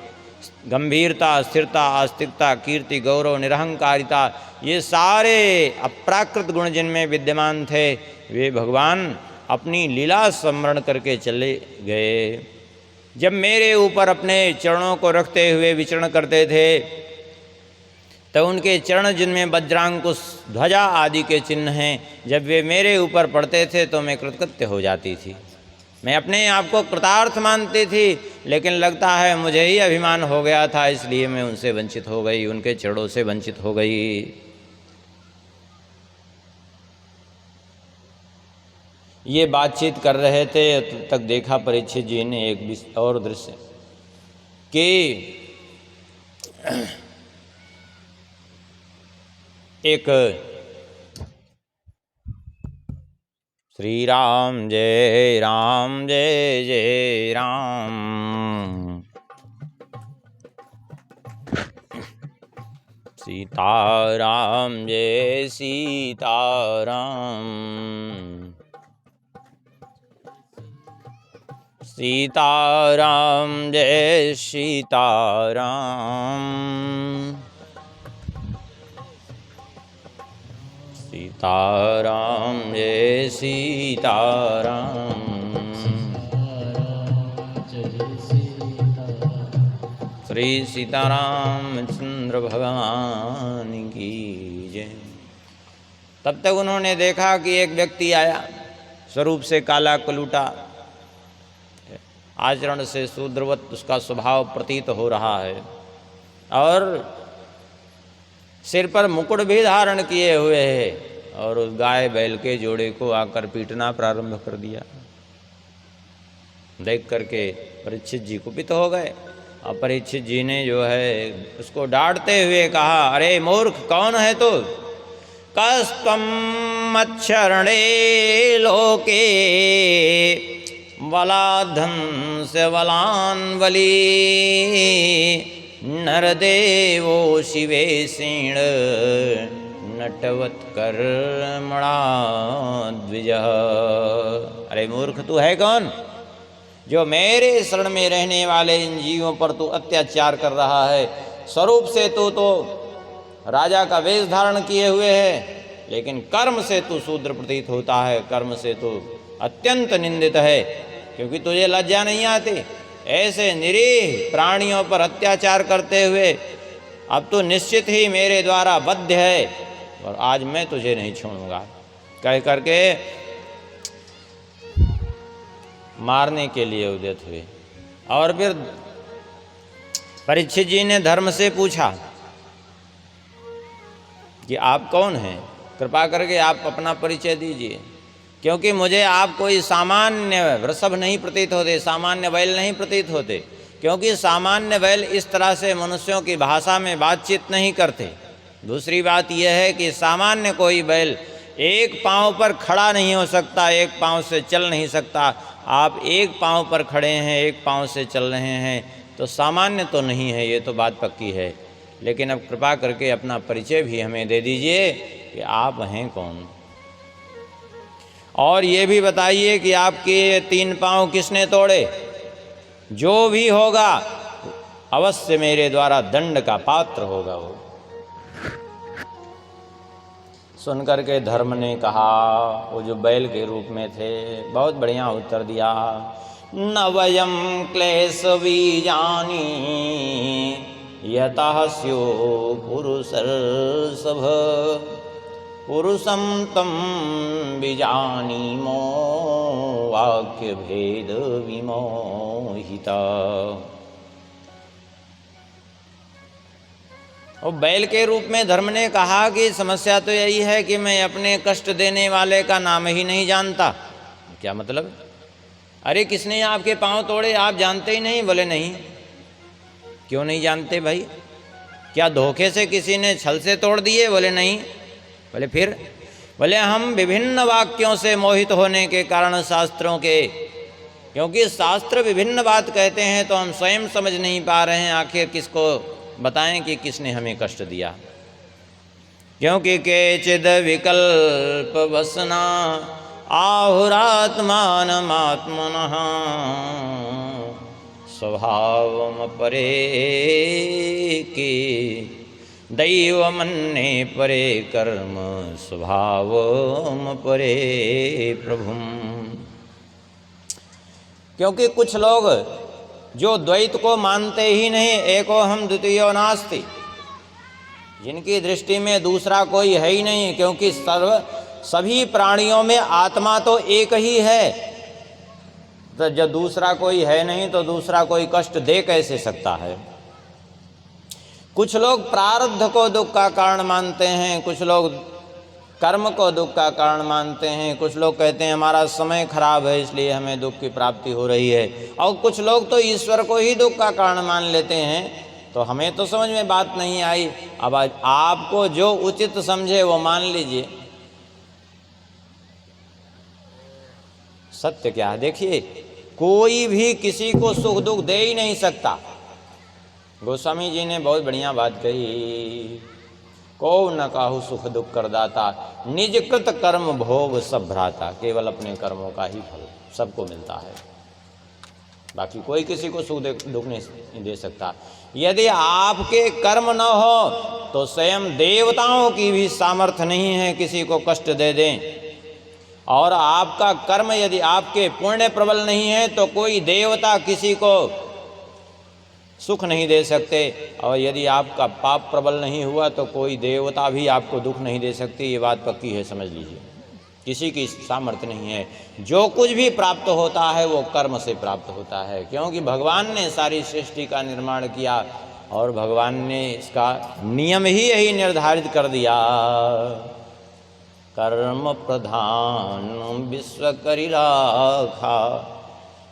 गंभीरता, स्थिरता, आस्तिकता, कीर्ति, गौरव, निरहंकारिता, ये सारे अप्राकृत गुण जिनमें विद्यमान थे, वे भगवान अपनी लीला स्मरण करके चले गए। जब मेरे ऊपर अपने चरणों को रखते हुए विचरण करते थे तो उनके चरण जिनमें वज्रांकुश, ध्वजा आदि के चिन्ह हैं, जब वे मेरे ऊपर पड़ते थे तो मैं कृतकृत्य हो जाती थी। मैं अपने आप को कृतार्थ मानती थी, लेकिन लगता है मुझे ही अभिमान हो गया था, इसलिए मैं उनसे वंचित हो गई, उनके चरणों से वंचित हो गई। ये बातचीत कर रहे थे तब तक देखा परीक्षित जी ने एक और दृश्य कि एक श्री राम जय जय राम, सीताराम जय सीताराम, सीताराम जय सीताराम, सीताराम जय सीताराम, श्री सीतारामचंद्र भगवान की जय। तब तक उन्होंने देखा कि एक व्यक्ति आया, स्वरूप से काला कलूटा, आचरण से शूद्रवत उसका स्वभाव प्रतीत हो रहा है, और सिर पर मुकुट भी धारण किए हुए है, और उस गाय बैल के जोड़े को आकर पीटना प्रारंभ कर दिया। देख करके परीक्षित जी कुपित हो गए, और परीक्षित जी ने जो है उसको डांटते हुए कहा, अरे मूर्ख, कौन है तू? कस्त्वं मच्छरणे लोके बलाधंस बलान्वली, नरदेवो शिवेशेण नटवत कर्मणा द्विज। अरे मूर्ख, तू है कौन जो मेरे शरण में रहने वाले इन जीवों पर तू अत्याचार कर रहा है? स्वरूप से तू तो राजा का वेश धारण किए हुए है, लेकिन कर्म से तू शूद्र प्रतीत होता है, कर्म से तू अत्यंत निंदित है, क्योंकि तुझे लज्जा नहीं आती ऐसे निरीह प्राणियों पर अत्याचार करते हुए। अब तो निश्चित ही मेरे द्वारा बद्ध है, और आज मैं तुझे नहीं छोड़ूंगा, कह करके मारने के लिए उद्यत हुए। और फिर परीक्षित जी ने धर्म से पूछा कि आप कौन हैं, कृपा करके आप अपना परिचय दीजिए, क्योंकि मुझे आप कोई सामान्य वृषभ नहीं प्रतीत होते, सामान्य बैल नहीं प्रतीत होते, क्योंकि सामान्य बैल इस तरह से मनुष्यों की भाषा में बातचीत नहीं करते। दूसरी बात यह है कि सामान्य कोई बैल एक पांव पर खड़ा नहीं हो सकता, एक पांव से चल नहीं सकता। आप एक पांव पर खड़े हैं, एक पांव से चल रहे हैं, तो सामान्य तो नहीं है, ये तो बात पक्की है। लेकिन अब कृपा करके अपना परिचय भी हमें दे दीजिए कि आप हैं कौन, और ये भी बताइए कि आपके 3 पांव किसने तोड़े? जो भी होगा अवश्य मेरे द्वारा दंड का पात्र होगा वो। सुनकर के धर्म ने कहा, वो जो बैल के रूप में थे, बहुत बढ़िया उत्तर दिया। न वयम क्लेश बीजानी यतः स्यो पुरुषर्षभ, पुरुषं तं बीजानीमो वाक्य भेद विमोहिता। और बैल के रूप में धर्म ने कहा कि समस्या तो यही है कि मैं अपने कष्ट देने वाले का नाम ही नहीं जानता। क्या मतलब? अरे किसने आपके पांव तोड़े, आप जानते ही नहीं? बोले नहीं। क्यों नहीं जानते भाई? क्या धोखे से किसी ने छल से तोड़ दिए? बोले नहीं। बोले फिर? बोले हम विभिन्न वाक्यों से मोहित होने के कारण शास्त्रों के, क्योंकि शास्त्र विभिन्न बात कहते हैं तो हम स्वयं समझ नहीं पा रहे हैं आखिर किसको बताएं कि किसने हमें कष्ट दिया। क्योंकि केचिद विकल्प वसना आहुरात्मानमात्मनः, स्वभावम परे के दैवमन्ये परे कर्म, स्वभावम परे प्रभुम। क्योंकि कुछ लोग जो द्वैत को मानते ही नहीं, एको हम द्वितीयो नास्ति, जिनकी दृष्टि में दूसरा कोई है ही नहीं, क्योंकि सभी प्राणियों में आत्मा तो एक ही है। तो जब दूसरा कोई है नहीं तो दूसरा कोई कष्ट दे कैसे सकता है। कुछ लोग प्रारब्ध को दुख का कारण मानते हैं, कुछ लोग कर्म को दुख का कारण मानते हैं, कुछ लोग कहते हैं हमारा समय खराब है इसलिए हमें दुख की प्राप्ति हो रही है, और कुछ लोग तो ईश्वर को ही दुख का कारण मान लेते हैं। तो हमें तो समझ में बात नहीं आई। अब आपको जो उचित समझे वो मान लीजिए। सत्य क्या है, देखिए कोई भी किसी को सुख दुख दे ही नहीं सकता। गोस्वामी जी ने बहुत बढ़िया बात कही, को न काहू सुख दुख करदाता, निज कृत कर्म भोग सब भ्राता। केवल अपने कर्मों का ही फल सबको मिलता है, बाकी कोई किसी को सुख दुख नहीं दे सकता। यदि आपके कर्म न हो तो स्वयं देवताओं की भी सामर्थ्य नहीं है किसी को कष्ट दे दें, और आपका कर्म यदि आपके पुण्य प्रबल नहीं है तो कोई देवता किसी को सुख नहीं दे सकते, और यदि आपका पाप प्रबल नहीं हुआ तो कोई देवता भी आपको दुख नहीं दे सकती। ये बात पक्की है, समझ लीजिए। किसी की सामर्थ्य नहीं है। जो कुछ भी प्राप्त होता है वो कर्म से प्राप्त होता है, क्योंकि भगवान ने सारी सृष्टि का निर्माण किया और भगवान ने इसका नियम ही यही निर्धारित कर दिया, कर्म प्रधान विश्व करि राखा,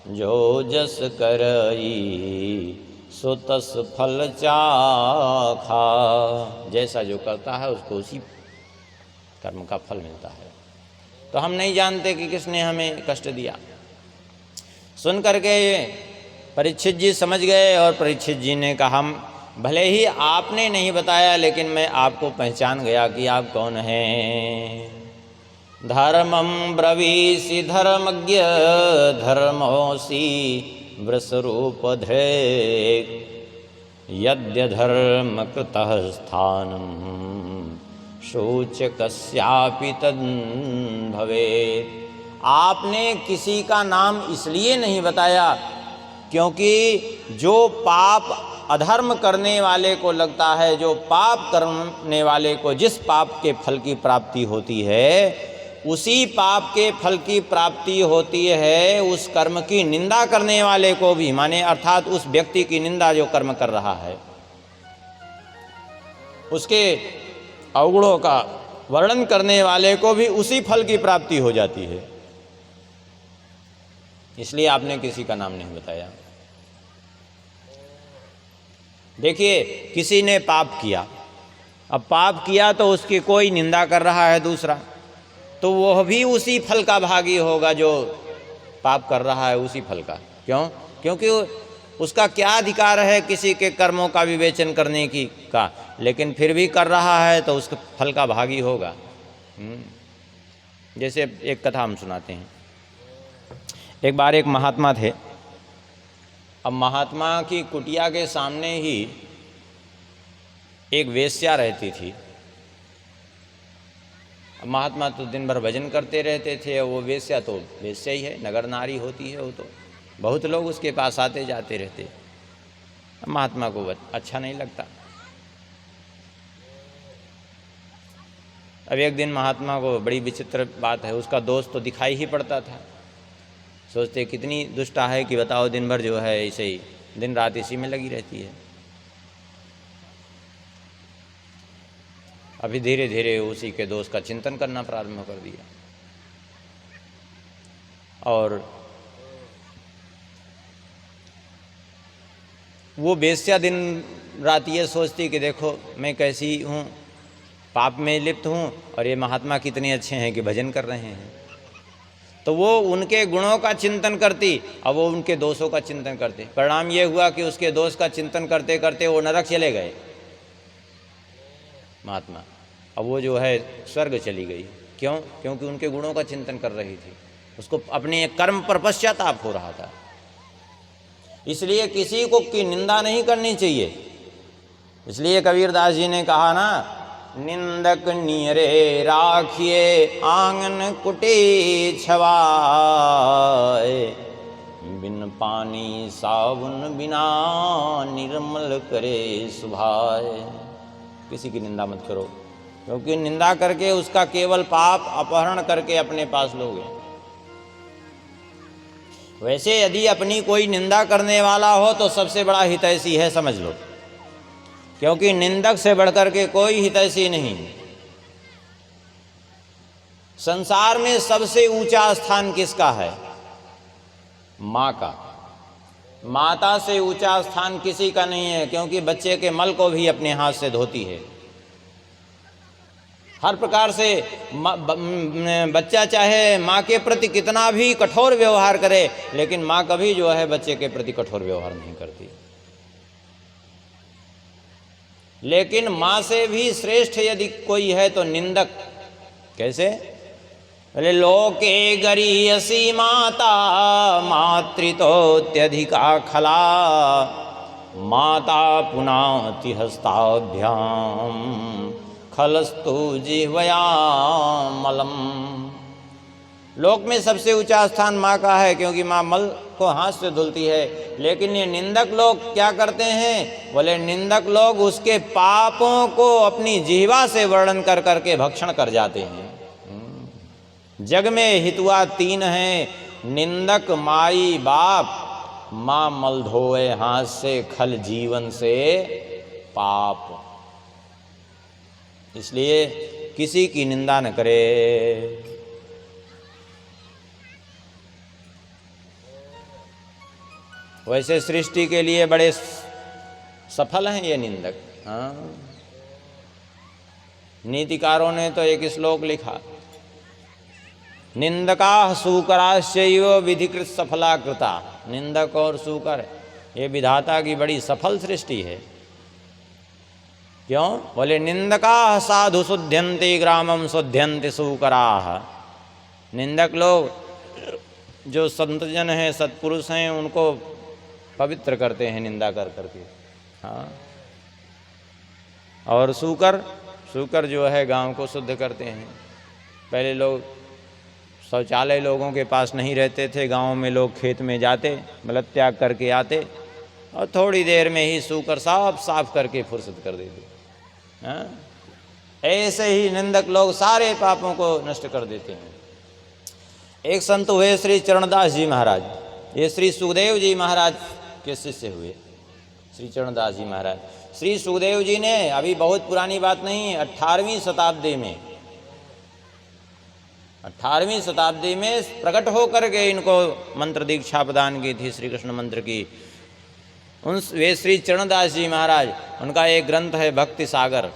जो जस करई सो तस फल चाखा। जैसा जो करता है उसको उसी कर्म का फल मिलता है। तो हम नहीं जानते कि किसने हमें कष्ट दिया। सुन करके परीक्षित जी समझ गए, और परीक्षित जी ने कहा भले ही आपने नहीं बताया लेकिन मैं आपको पहचान गया कि आप कौन हैं। धर्मं ब्रवीसि धर्मज्ञ धर्मोऽसि वृषरूप धृक्, यद्य धर्म कृतः स्थानं शोचकस्यापि तद्भवेत्। आपने किसी का नाम इसलिए नहीं बताया क्योंकि जो पाप अधर्म करने वाले को लगता है, जो पाप करने वाले को जिस पाप के फल की प्राप्ति होती है उसी पाप के फल की प्राप्ति होती है उस कर्म की निंदा करने वाले को भी, माने अर्थात उस व्यक्ति की निंदा जो कर्म कर रहा है, उसके अवगुणों का वर्णन करने वाले को भी उसी फल की प्राप्ति हो जाती है। इसलिए आपने किसी का नाम नहीं बताया। देखिए किसी ने पाप किया, अब पाप किया तो उसकी कोई निंदा कर रहा है दूसरा, तो वह भी उसी फल का भागी होगा जो पाप कर रहा है, उसी फल का। क्यों? क्योंकि उसका क्या अधिकार है किसी के कर्मों का विवेचन करने की का, लेकिन फिर भी कर रहा है तो उसके फल का भागी होगा। जैसे एक कथा हम सुनाते हैं। एक बार एक महात्मा थे। अब महात्मा की कुटिया के सामने ही एक वेश्या रहती थी। अब महात्मा तो दिन भर भजन करते रहते थे, वो वेश्या तो वेश्या ही है, नगर नारी होती है वो, तो बहुत लोग उसके पास आते जाते रहते। महात्मा को अच्छा नहीं लगता। अब एक दिन महात्मा को बड़ी विचित्र बात है, उसका दोस्त तो दिखाई ही पड़ता था। सोचते कितनी दुष्टा है कि बताओ दिन भर जो है ऐसे ही दिन रात इसी में लगी रहती है। अभी धीरे धीरे उसी के दोस्त का चिंतन करना प्रारंभ कर दिया, और वो वेश्या दिन रात ये सोचती कि देखो मैं कैसी हूँ, पाप में लिप्त हूँ, और ये महात्मा कितने अच्छे हैं कि भजन कर रहे हैं। तो वो उनके गुणों का चिंतन करती और वो उनके दोषों का चिंतन करते। परिणाम ये हुआ कि उसके दोष का चिंतन करते करते वो नरक चले गए महात्मा। अब वो जो है स्वर्ग चली गई। क्यों? क्योंकि उनके गुणों का चिंतन कर रही थी, उसको अपने कर्म पर पश्चाताप हो रहा था। इसलिए किसी को की निंदा नहीं करनी चाहिए। इसलिए कबीरदास जी ने कहा ना, निंदक नियरे राखिए आंगन कुटी छवाए, बिन पानी साबुन बिना निर्मल करे सुभाए। किसी की निंदा मत करो, क्योंकि निंदा करके उसका केवल पाप अपहरण करके अपने पास लोगे। वैसे यदि अपनी कोई निंदा करने वाला हो तो सबसे बड़ा हितैषी है, समझ लो, क्योंकि निंदक से बढ़कर के कोई हितैषी नहीं। संसार में सबसे ऊंचा स्थान किसका है? माँ का। माता से ऊंचा स्थान किसी का नहीं है, क्योंकि बच्चे के मल को भी अपने हाथ से धोती है। हर प्रकार से बच्चा चाहे माँ के प्रति कितना भी कठोर व्यवहार करे, लेकिन माँ कभी जो है बच्चे के प्रति कठोर व्यवहार नहीं करती। लेकिन माँ से भी श्रेष्ठ यदि कोई है तो निंदक। कैसे? बोले लोके गरीयसी माता मातृतोत्यधिका खला माता पुनाति हस्ताभ्याम खलस्तु जिह्वया मलम। लोक में सबसे ऊंचा स्थान माँ का है, क्योंकि माँ मल को हाथ से धुलती है। लेकिन ये निंदक लोग क्या करते हैं? बोले निंदक लोग उसके पापों को अपनी जिह्वा से वर्णन कर करके भक्षण कर जाते हैं। जग में हितुआ तीन हैं, निंदक, माई बाप। माँ मल धोए हाथ से, खल जीवन से पाप। इसलिए किसी की निंदा न करे। वैसे सृष्टि के लिए बड़े सफल हैं ये निंदक। हाँ, नीतिकारों ने तो एक श्लोक लिखा, निंदका सूकराश्चैव विधिकृत सफला कृता। निंदक और सूकर ये विधाता की बड़ी सफल सृष्टि है। क्यों? बोले निंदका साधु शुद्ध्यन्ति ग्रामम शुद्ध्यन्ति सूकराः। निंदक लोग जो संतजन हैं, सत्पुरुष हैं, उनको पवित्र करते हैं निंदा कर करके। हाँ, और सूकर जो है गांव को शुद्ध करते हैं। पहले लोग शौचालय लोगों के पास नहीं रहते थे, गांव में लोग खेत में जाते, मल त्याग करके आते और थोड़ी देर में ही सूकर साफ करके फुर्सत कर देते। हाँ? ऐसे ही निंदक लोग सारे पापों को नष्ट कर देते हैं। एक संत हुए श्री चरणदास जी महाराज। ये श्री सुखदेव जी महाराज के शिष्य हुए, श्री चरणदास जी महाराज। श्री सुखदेव जी ने, अभी बहुत पुरानी बात नहीं, 18वीं शताब्दी में प्रकट होकर के इनको मंत्र दीक्षा प्रदान की थी, श्री कृष्ण मंत्र की। वे श्री चरणदास जी महाराज, उनका एक ग्रंथ है भक्ति सागर।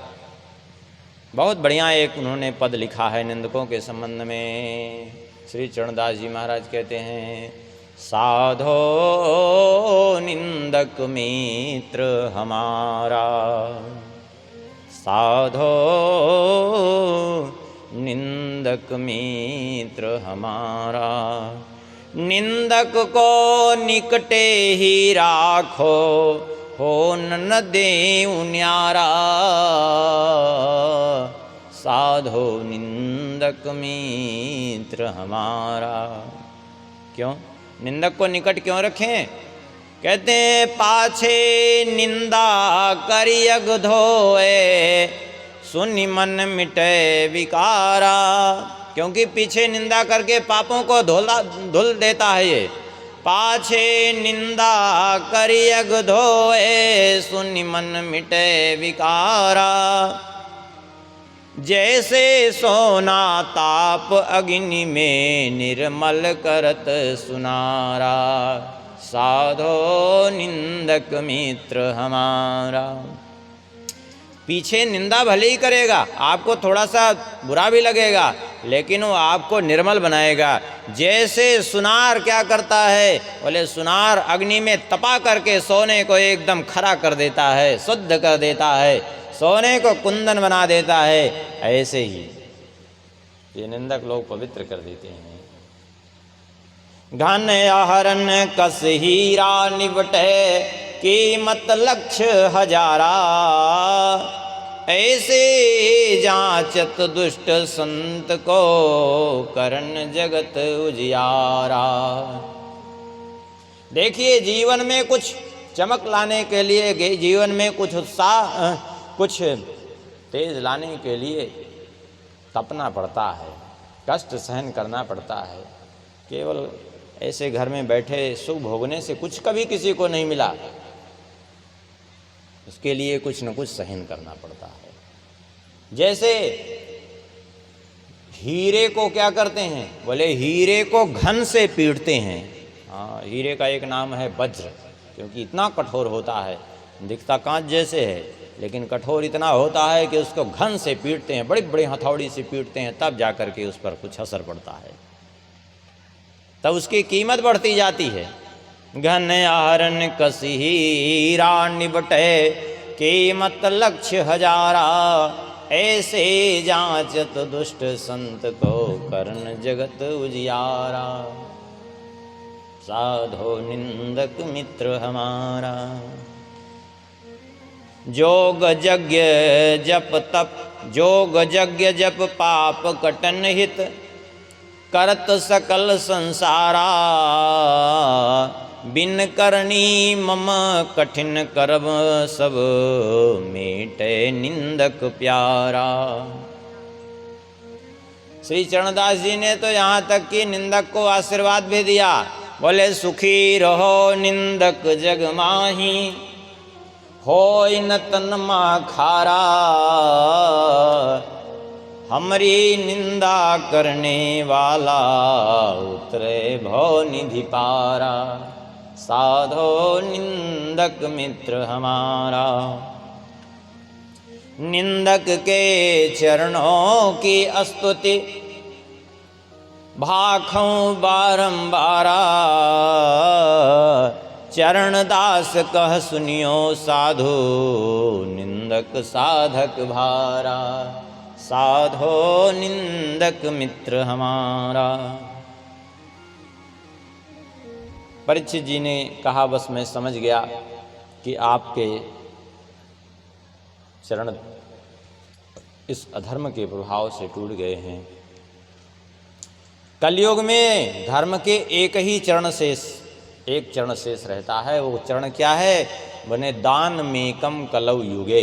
बहुत बढ़िया एक उन्होंने पद लिखा है निंदकों के संबंध में। श्री चरणदास जी महाराज कहते हैं, साधो निंदक मित्र हमारा, साधो निंदक मित्र हमारा, निंदक को निकटे ही राखो, हो न देऊ न्यारा, साधो निंदक मित्र हमारा। क्यों निंदक को निकट क्यों रखें? कहते हैं, पाछे निंदा करियग धोए, सुनि मन मिटे विकारा। क्योंकि पीछे निंदा करके पापों को धुल देता है ये। पाछे निंदा करियग धोए, सुनि मन मिटे विकारा। जैसे सोना ताप अग्नि में, निर्मल करत सुनारा, साधो निंदक मित्र हमारा। पीछे निंदा भले ही करेगा, आपको थोड़ा सा बुरा भी लगेगा, लेकिन वो आपको निर्मल बनाएगा। जैसे सुनार क्या करता है? बोले सुनार अग्नि में तपा करके सोने को एकदम खरा कर देता है, शुद्ध कर देता है, सोने को कुंदन बना देता है। ऐसे ही ये निंदक लोग पवित्र कर देते हैं। घन आहरण कस हीरा निबटे, कीमत लक्ष्य हजारा। ऐसे जांचत दुष्ट संत को, करण जगत उजियारा। देखिए, जीवन में कुछ चमक लाने के लिए, जीवन में कुछ उत्साह, कुछ तेज लाने के लिए तपना पड़ता है, कष्ट सहन करना पड़ता है। केवल ऐसे घर में बैठे सुख भोगने से कुछ कभी किसी को नहीं मिला, उसके लिए कुछ न कुछ सहन करना पड़ता है। जैसे हीरे को क्या करते हैं, बोले हीरे को घन से पीटते हैं। हाँ, हीरे का एक नाम है वज्र, क्योंकि इतना कठोर होता है, दिखता कांच जैसे है लेकिन कठोर इतना होता है कि उसको घन से पीटते हैं, बड़ी बड़ी हथौड़ी से पीटते हैं, तब जाकर के उस पर कुछ असर पड़ता है, तब उसकी कीमत बढ़ती जाती है। घन आहरन कसी हीरा निबटे, कीमत लक्ष्य हजारा, ऐसे जांचत दुष्ट संत को, कर्ण जगत उजियारा। साधो निंदक मित्र हमारा, जोग यज्ञ जप तप, जोग यज्ञ जप पाप कटन हित, करत सकल संसारा, बिन करनी मम कठिन करब, सब मेटे निंदक प्यारा। श्री चरणदास जी ने तो यहाँ तक कि निंदक को आशीर्वाद भी दिया, बोले सुखी रहो निंदक जग माही, होय न तन माखारा, हमरी निंदा करने वाला, उतरे भव निधि पारा। साधो निंदक मित्र हमारा, निंदक के चरणों की स्तुति, भाखों बारंबारा, चरणदास कह सुनियो साधु, निंदक साधक भारा। साधो निंदक मित्र हमारा। परीक्षित जी ने कहा, बस मैं समझ गया कि आपके चरण इस अधर्म के प्रभाव से टूट गए हैं। कलयुग में धर्म के एक चरण शेष रहता है। वो चरण क्या है? बने दान मेकम कलौ युगे,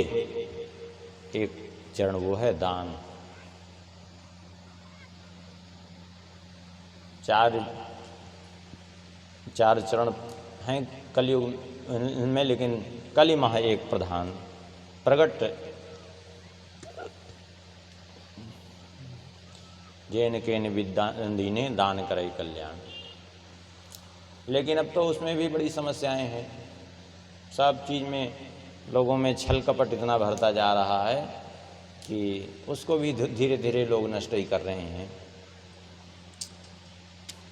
एक चरण वो है दान। चार चरण हैं कलयुग में, लेकिन कली माह एक प्रधान प्रगट जैन के दीने दान करे कल्याण। लेकिन अब तो उसमें भी बड़ी समस्याएं हैं। सब चीज़ में लोगों में छल कपट इतना भरता जा रहा है कि उसको भी धीरे धीरे लोग नष्ट ही कर रहे हैं।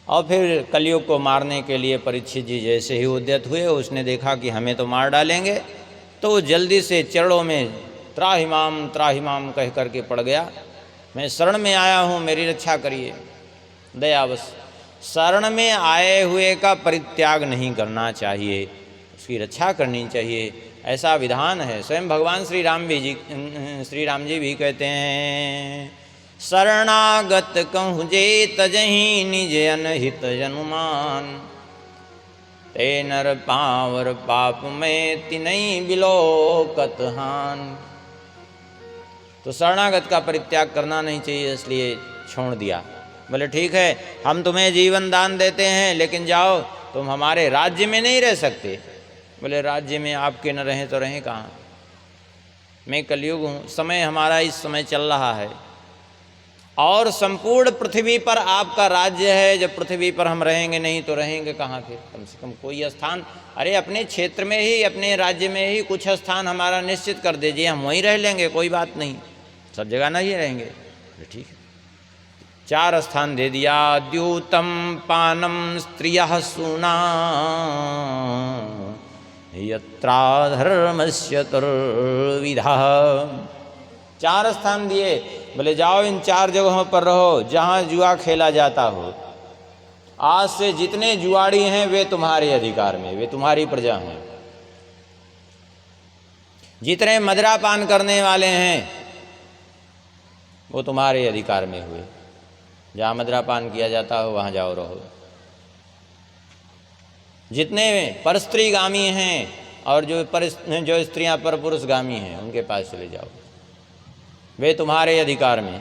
और फिर कलयुग को मारने के लिए परीक्षित जी जैसे ही उद्यत हुए, उसने देखा कि हमें तो मार डालेंगे, तो वो जल्दी से चरणों में त्राहिमाम त्राहिमाम कह करके पड़ गया। मैं शरण में आया हूँ, मेरी रक्षा करिए दयावश। शरण में आए हुए का परित्याग नहीं करना चाहिए, उसकी रक्षा करनी चाहिए, ऐसा विधान है। स्वयं भगवान श्री राम जी भी कहते हैं, शरणागत कहूँ जे तजहि निज अनहित जनुमान, ते नर पावर पाप में तिनहि बिलोकत हान। तो शरणागत का परित्याग करना नहीं चाहिए, इसलिए छोड़ दिया। बोले ठीक है, हम तुम्हें जीवन दान देते हैं, लेकिन जाओ, तुम हमारे राज्य में नहीं रह सकते। बोले राज्य में आपके न रहें तो रहें कहाँ? मैं कलयुग हूँ, समय हमारा इस समय चल रहा है और संपूर्ण पृथ्वी पर आपका राज्य है। जब पृथ्वी पर हम रहेंगे नहीं तो रहेंगे कहाँ फिर? कम से कम कोई स्थान, अरे अपने क्षेत्र में ही, अपने राज्य में ही कुछ स्थान हमारा निश्चित कर दीजिए, हम वहीं रह लेंगे, कोई बात नहीं, सब जगह नहीं रहेंगे। ठीक है, 4 स्थान दे दिया। द्यूतम पानम स्त्रियः सूना, यत्राधर्मस्य तुर्विधा। 4 स्थान दिए, बोले जाओ इन 4 जगहों पर रहो जहाँ जुआ खेला जाता हो। आज से जितने जुआड़ी हैं वे तुम्हारे अधिकार में, वे तुम्हारी प्रजा हैं। जितने मदिरा पान करने वाले हैं वो तुम्हारे अधिकार में हुए। जहाँ मदिरा पान किया जाता हो वहाँ जाओ रहो। जितने परस्त्रीगामी हैं और जो स्त्रियां परपुरुषगामी हैं उनके पास चले जाओ, वे तुम्हारे अधिकार में।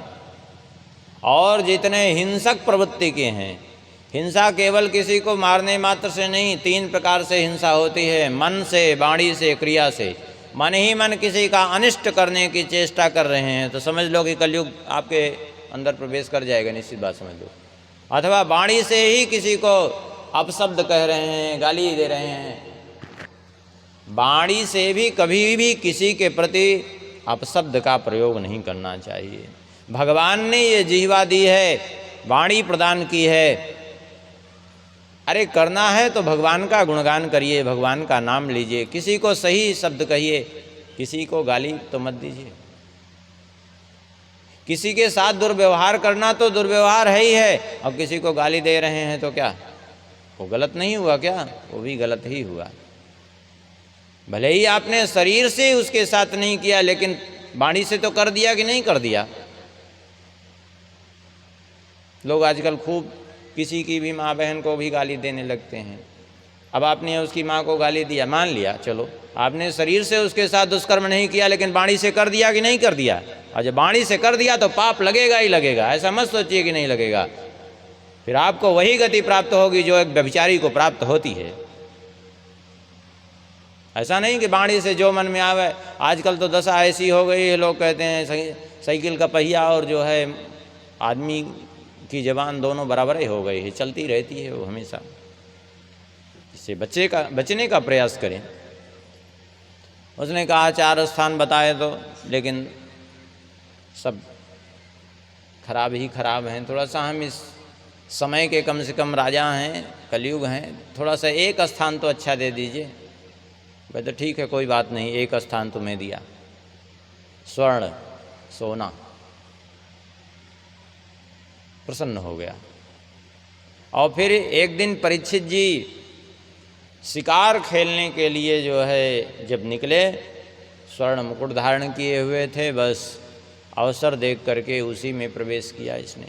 और जितने हिंसक प्रवृत्ति के हैं, हिंसा केवल किसी को मारने मात्र से नहीं, 3 प्रकार से हिंसा होती है, मन से, वाणी से, क्रिया से। मन ही मन किसी का अनिष्ट करने की चेष्टा कर रहे हैं तो समझ लो कि कलयुग आपके अंदर प्रवेश कर जाएगा, निश्चित बात समझ लो। अथवा वाणी से ही किसी को अपशब्द कह रहे हैं, गाली दे रहे हैं। वाणी से भी कभी भी किसी के प्रति अपशब्द का प्रयोग नहीं करना चाहिए। भगवान ने ये जिह्वा दी है, वाणी प्रदान की है। अरे करना है तो भगवान का गुणगान करिए, भगवान का नाम लीजिए, किसी को सही शब्द कहिए, किसी को गाली तो मत दीजिए। किसी के साथ दुर्व्यवहार करना तो दुर्व्यवहार है ही है, और किसी को गाली दे रहे हैं तो क्या वो गलत नहीं हुआ क्या? वो भी गलत ही हुआ। भले ही आपने शरीर से उसके साथ नहीं किया, लेकिन वाणी से तो कर दिया कि नहीं कर दिया। लोग आजकल खूब किसी की भी माँ बहन को भी गाली देने लगते हैं। अब आपने उसकी माँ को गाली दिया, मान लिया, चलो आपने शरीर से उसके साथ दुष्कर्म नहीं किया, लेकिन वाणी से कर दिया कि नहीं कर दिया। और जब वाणी से कर दिया तो पाप लगेगा ही लगेगा, ऐसा मत सोचिए कि नहीं लगेगा। फिर आपको वही गति प्राप्त होगी जो एक व्यभिचारी को प्राप्त होती है। ऐसा नहीं कि वाणी से जो मन में आवे। आजकल तो दशा ऐसी हो गई है, लोग कहते हैं साइकिल का पहिया और जो है आदमी की जबान दोनों बराबर ही हो गई है, चलती रहती है वो हमेशा। इससे बचने का प्रयास करें। उसने कहा 4 स्थान बताए तो, लेकिन सब खराब ही खराब हैं। थोड़ा सा हम इस समय के कम से कम राजा हैं, कलयुग हैं, थोड़ा सा एक स्थान तो अच्छा दे दीजिए। भाई तो ठीक है, कोई बात नहीं, एक स्थान तुम्हें दिया, स्वर्ण सोना। प्रसन्न हो गया। और फिर एक दिन परीक्षित जी शिकार खेलने के लिए जो है जब निकले, स्वर्ण मुकुट धारण किए हुए थे, बस अवसर देख करके उसी में प्रवेश किया इसने।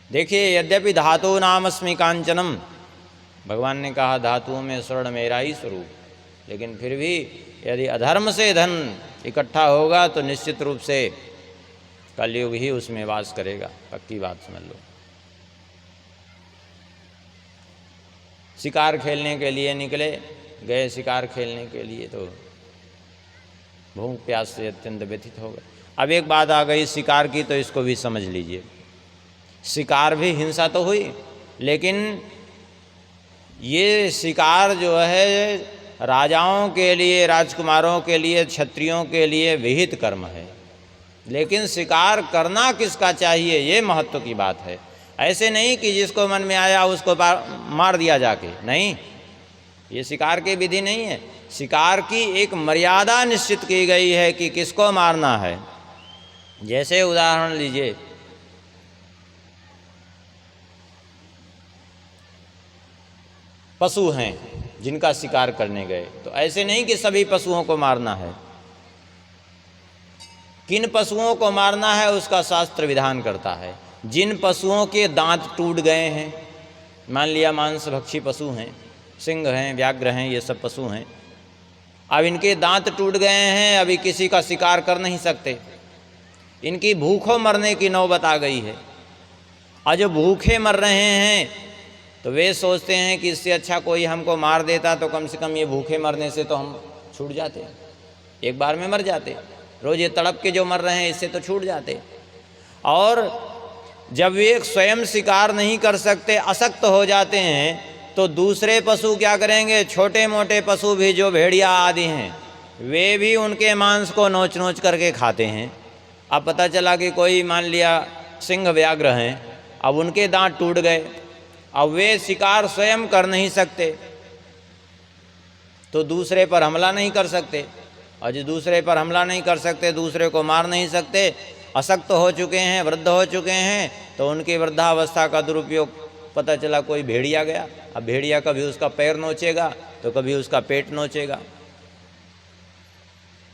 देखिए, यद्यपि धातु नामस्मि कांचनम, भगवान ने कहा धातुओं में स्वर्ण मेरा ही स्वरूप, लेकिन फिर भी यदि अधर्म से धन इकट्ठा होगा तो निश्चित रूप से कलयुग ही उसमें वास करेगा, पक्की बात समझ लो। शिकार खेलने के लिए निकले, गए शिकार खेलने के लिए, तो भूख प्यास से अत्यंत व्यथित हो गए। अब एक बात आ गई शिकार की, तो इसको भी समझ लीजिए। शिकार भी हिंसा तो हुई, लेकिन ये शिकार जो है राजाओं के लिए, राजकुमारों के लिए, क्षत्रियों के लिए विहित कर्म है। लेकिन शिकार करना किसका चाहिए, ये महत्व की बात है। ऐसे नहीं कि जिसको मन में आया उसको मार दिया जाके, नहीं, ये शिकार की विधि नहीं है। शिकार की एक मर्यादा निश्चित की गई है कि किसको मारना है। जैसे उदाहरण लीजिए, पशु हैं जिनका शिकार करने गए, तो ऐसे नहीं कि सभी पशुओं को मारना है। किन पशुओं को मारना है उसका शास्त्र विधान करता है। जिन पशुओं के दांत टूट गए हैं, मान लिया मांसभक्षी पशु हैं, सिंह हैं, व्याघ्र हैं, ये सब पशु हैं, अब इनके दांत टूट गए हैं, अभी किसी का शिकार कर नहीं सकते, इनकी भूखों मरने की नौबत आ गई है। और जो भूखे मर रहे हैं तो वे सोचते हैं कि इससे अच्छा कोई हमको मार देता तो कम से कम ये भूखे मरने से तो हम छूट जाते, एक बार में मर जाते। रोज ये तड़प के जो मर रहे हैं इससे तो छूट जाते। और जब वे स्वयं शिकार नहीं कर सकते, अशक्त हो जाते हैं, तो दूसरे पशु क्या करेंगे, छोटे मोटे पशु भी जो भेड़िया आदि हैं, वे भी उनके मांस को नोच नोच करके खाते हैं। अब पता चला कि कोई मान लिया सिंह व्याघ्र हैं, अब उनके दांत टूट गए, अब वे शिकार स्वयं कर नहीं सकते, तो दूसरे पर हमला नहीं कर सकते। और जो दूसरे पर हमला नहीं कर सकते, दूसरे को मार नहीं सकते, अशक्त हो चुके हैं, वृद्ध हो चुके हैं, तो उनकी वृद्धावस्था का दुरुपयोग, पता चला कोई भेड़िया गया, अब भेड़िया कभी उसका पैर नोचेगा तो कभी उसका पेट नोचेगा।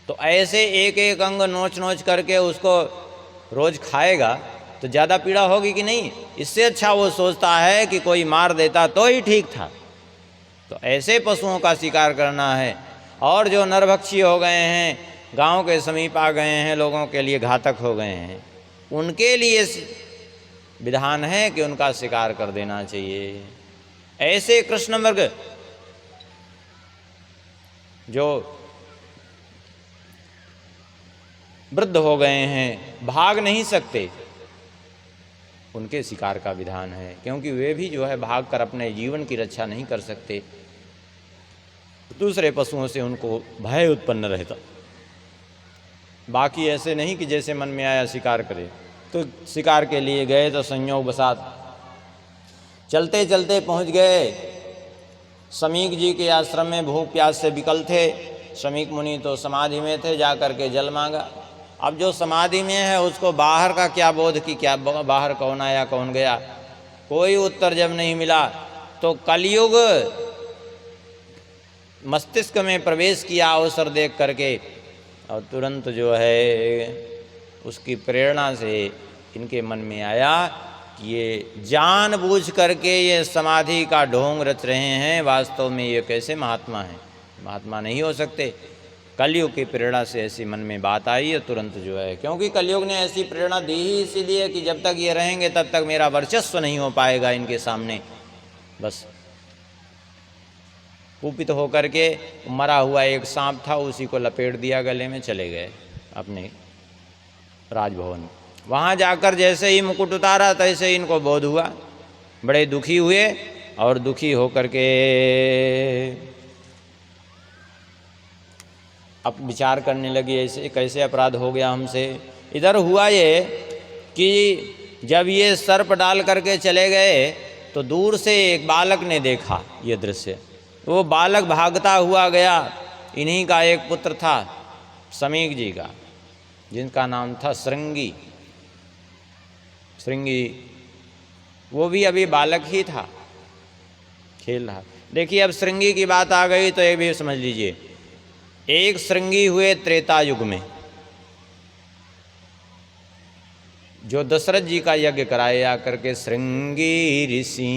तो ऐसे एक एक अंग नोच नोच करके उसको रोज खाएगा, तो तो ज़्यादा पीड़ा होगी कि नहीं। इससे अच्छा वो सोचता है कि कोई मार देता तो ही ठीक था। तो ऐसे पशुओं का शिकार करना है। और जो नरभक्षी हो गए हैं, गांव के समीप आ गए हैं, लोगों के लिए घातक हो गए हैं, उनके लिए विधान है कि उनका शिकार कर देना चाहिए। ऐसे कृष्ण मृग जो वृद्ध हो गए हैं, भाग नहीं सकते, उनके शिकार का विधान है, क्योंकि वे भी जो है भाग कर अपने जीवन की रक्षा नहीं कर सकते। दूसरे पशुओं से उनको भय उत्पन्न रहता। बाकी ऐसे नहीं कि जैसे मन में आया शिकार करे। तो शिकार के लिए गए तो संयोग बसात चलते चलते पहुंच गए समीक जी के आश्रम में। भूख प्यास से विकल थे। समीक मुनि तो समाधि में थे, जा कर के जल मांगा। अब जो समाधि में है उसको बाहर का क्या बोध कि क्या बाहर कौन आया कौन गया, कोई उत्तर जब नहीं मिला तो कलयुग मस्तिष्क में प्रवेश किया अवसर देख करके, और तुरंत जो है उसकी प्रेरणा से इनके मन में आया कि ये जानबूझ करके ये समाधि का ढोंग रच रहे हैं, वास्तव में ये कैसे महात्मा हैं, महात्मा नहीं हो सकते। कलयुग की प्रेरणा से ऐसी मन में बात आई है तुरंत जो है, क्योंकि कलयुग ने ऐसी प्रेरणा दी ही इसीलिए कि जब तक ये रहेंगे तब तक मेरा वर्चस्व नहीं हो पाएगा इनके सामने। बस कुपित होकर के मरा हुआ एक सांप था, उसी को लपेट दिया गले में, चले गए अपने राजभवन। वहाँ जाकर जैसे ही मुकुट उतारा तैसे ही इनको बोध हुआ, बड़े दुखी हुए और दुखी होकर के अब विचार करने लगे ऐसे कैसे अपराध हो गया हमसे। इधर हुआ ये कि जब ये सर्प डाल करके चले गए तो दूर से एक बालक ने देखा ये दृश्य। वो बालक भागता हुआ गया, इन्हीं का एक पुत्र था समीक जी का, जिनका नाम था श्रृंगी। श्रृंगी वो भी अभी बालक ही था, खेल रहा। देखिए अब श्रृंगी की बात आ गई तो ये भी समझ लीजिए, एक श्रृंगी हुए त्रेता युग में, जो दशरथ जी का यज्ञ कराए आकर के श्रृंगी ऋषि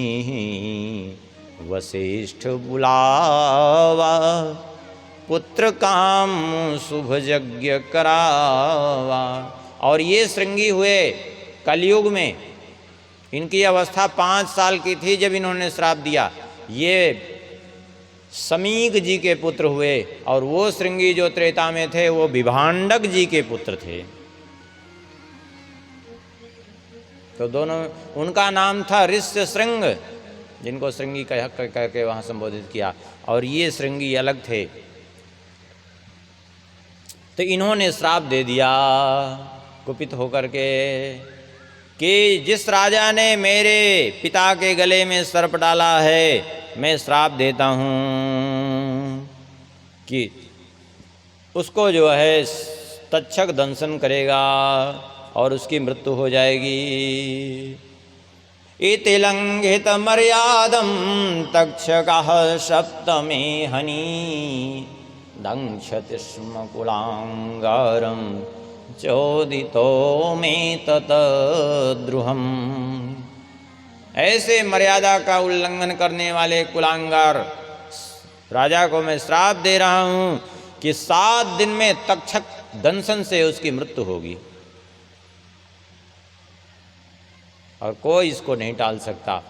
वशिष्ठ बुलावा, पुत्र काम शुभ यज्ञ करावा। और ये श्रृंगी हुए कलयुग में, इनकी अवस्था 5 साल की थी जब इन्होंने श्राप दिया। ये समीक जी के पुत्र हुए, और वो श्रृंगी जो त्रेता में थे वो विभांडक जी के पुत्र थे। तो दोनों, उनका नाम था ऋष्य श्रृंग, जिनको श्रृंगी कह करके वहाँ संबोधित किया, और ये श्रृंगी अलग थे। तो इन्होंने श्राप दे दिया कुपित होकर के कि जिस राजा ने मेरे पिता के गले में सर्प डाला है, मैं श्राप देता हूँ कि उसको जो है तक्षक दंशन करेगा और उसकी मृत्यु हो जाएगी। इति लंघित मर्यादम तक्षकः सप्तमे हनि दंक्षति स्म कुलांगारम चोदितो में ततद्रुहम। ऐसे मर्यादा का उल्लंघन करने वाले कुलांगार राजा को मैं श्राप दे रहा हूँ कि 7 दिन में तक्षक दंशन से उसकी मृत्यु होगी, और कोई इसको नहीं टाल सकता।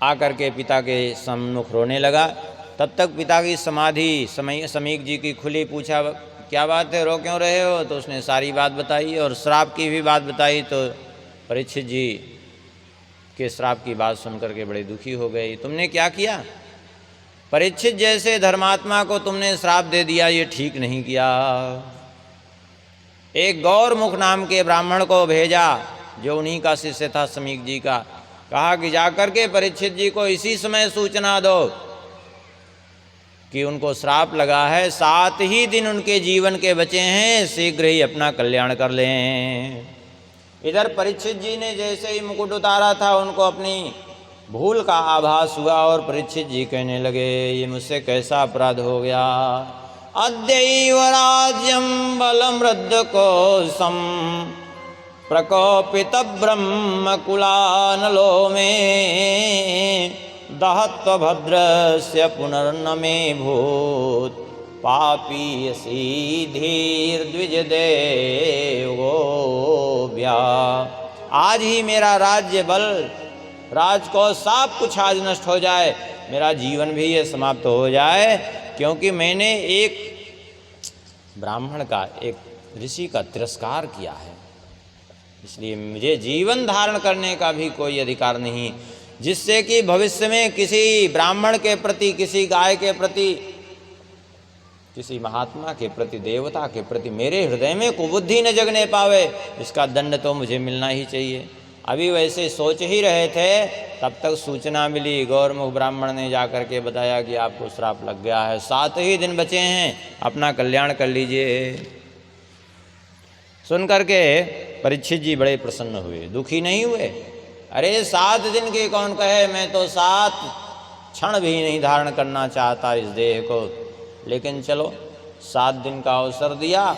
आकर के पिता के सम्मुख रोने लगा। तब तक पिता की समाधि समीक जी की खुली। पूछा क्या बात है, रो क्यों रहे हो? तो उसने सारी बात बताई और श्राप की भी बात बताई। तो परीक्षित जी के श्राप की बात सुनकर के बड़े दुखी हो गए। तुमने क्या किया? परीक्षित जैसे धर्मात्मा को तुमने श्राप दे दिया, ये ठीक नहीं किया। एक गौरमुख नाम के ब्राह्मण को भेजा, जो उन्हीं का शिष्य था समीक जी का। कहा कि जाकर के परीक्षित जी को इसी समय सूचना दो कि उनको श्राप लगा है, 7 ही दिन उनके जीवन के बचे हैं, शीघ्र ही अपना कल्याण कर लें। इधर परीक्षित जी ने जैसे ही मुकुट उतारा था, उनको अपनी भूल का आभास हुआ और परीक्षित जी कहने लगे, ये मुझसे कैसा अपराध हो गया। अद्यैव राज्यं बलमृद्धकोशं प्रकोपितब्रह्मकुलानलो मे दहत्वभद्रस्य पुनर्न मे भूत् पापीयसी धीर्द्विजदेवोऽभ्या। आज ही मेरा राज्य बल राजकोष सब कुछ आज नष्ट हो जाए, मेरा जीवन भी ये समाप्त हो जाए, क्योंकि मैंने एक ब्राह्मण का, एक ऋषि का तिरस्कार किया है। इसलिए मुझे जीवन धारण करने का भी कोई अधिकार नहीं, जिससे कि भविष्य में किसी ब्राह्मण के प्रति, किसी गाय के प्रति, किसी महात्मा के प्रति, देवता के प्रति मेरे हृदय में कुबुद्धि न जगने पावे। इसका दंड तो मुझे मिलना ही चाहिए। अभी वैसे सोच ही रहे थे, तब तक सूचना मिली, गौरमुख ब्राह्मण ने जाकर के बताया कि आपको श्राप लग गया है, 7 ही दिन बचे हैं, अपना कल्याण कर लीजिए। सुन करके परीक्षित जी बड़े प्रसन्न हुए, दुखी नहीं हुए। अरे 7 दिन के कौन कहे, मैं तो 7 क्षण भी नहीं धारण करना चाहता इस देह को, लेकिन चलो 7 दिन का अवसर दिया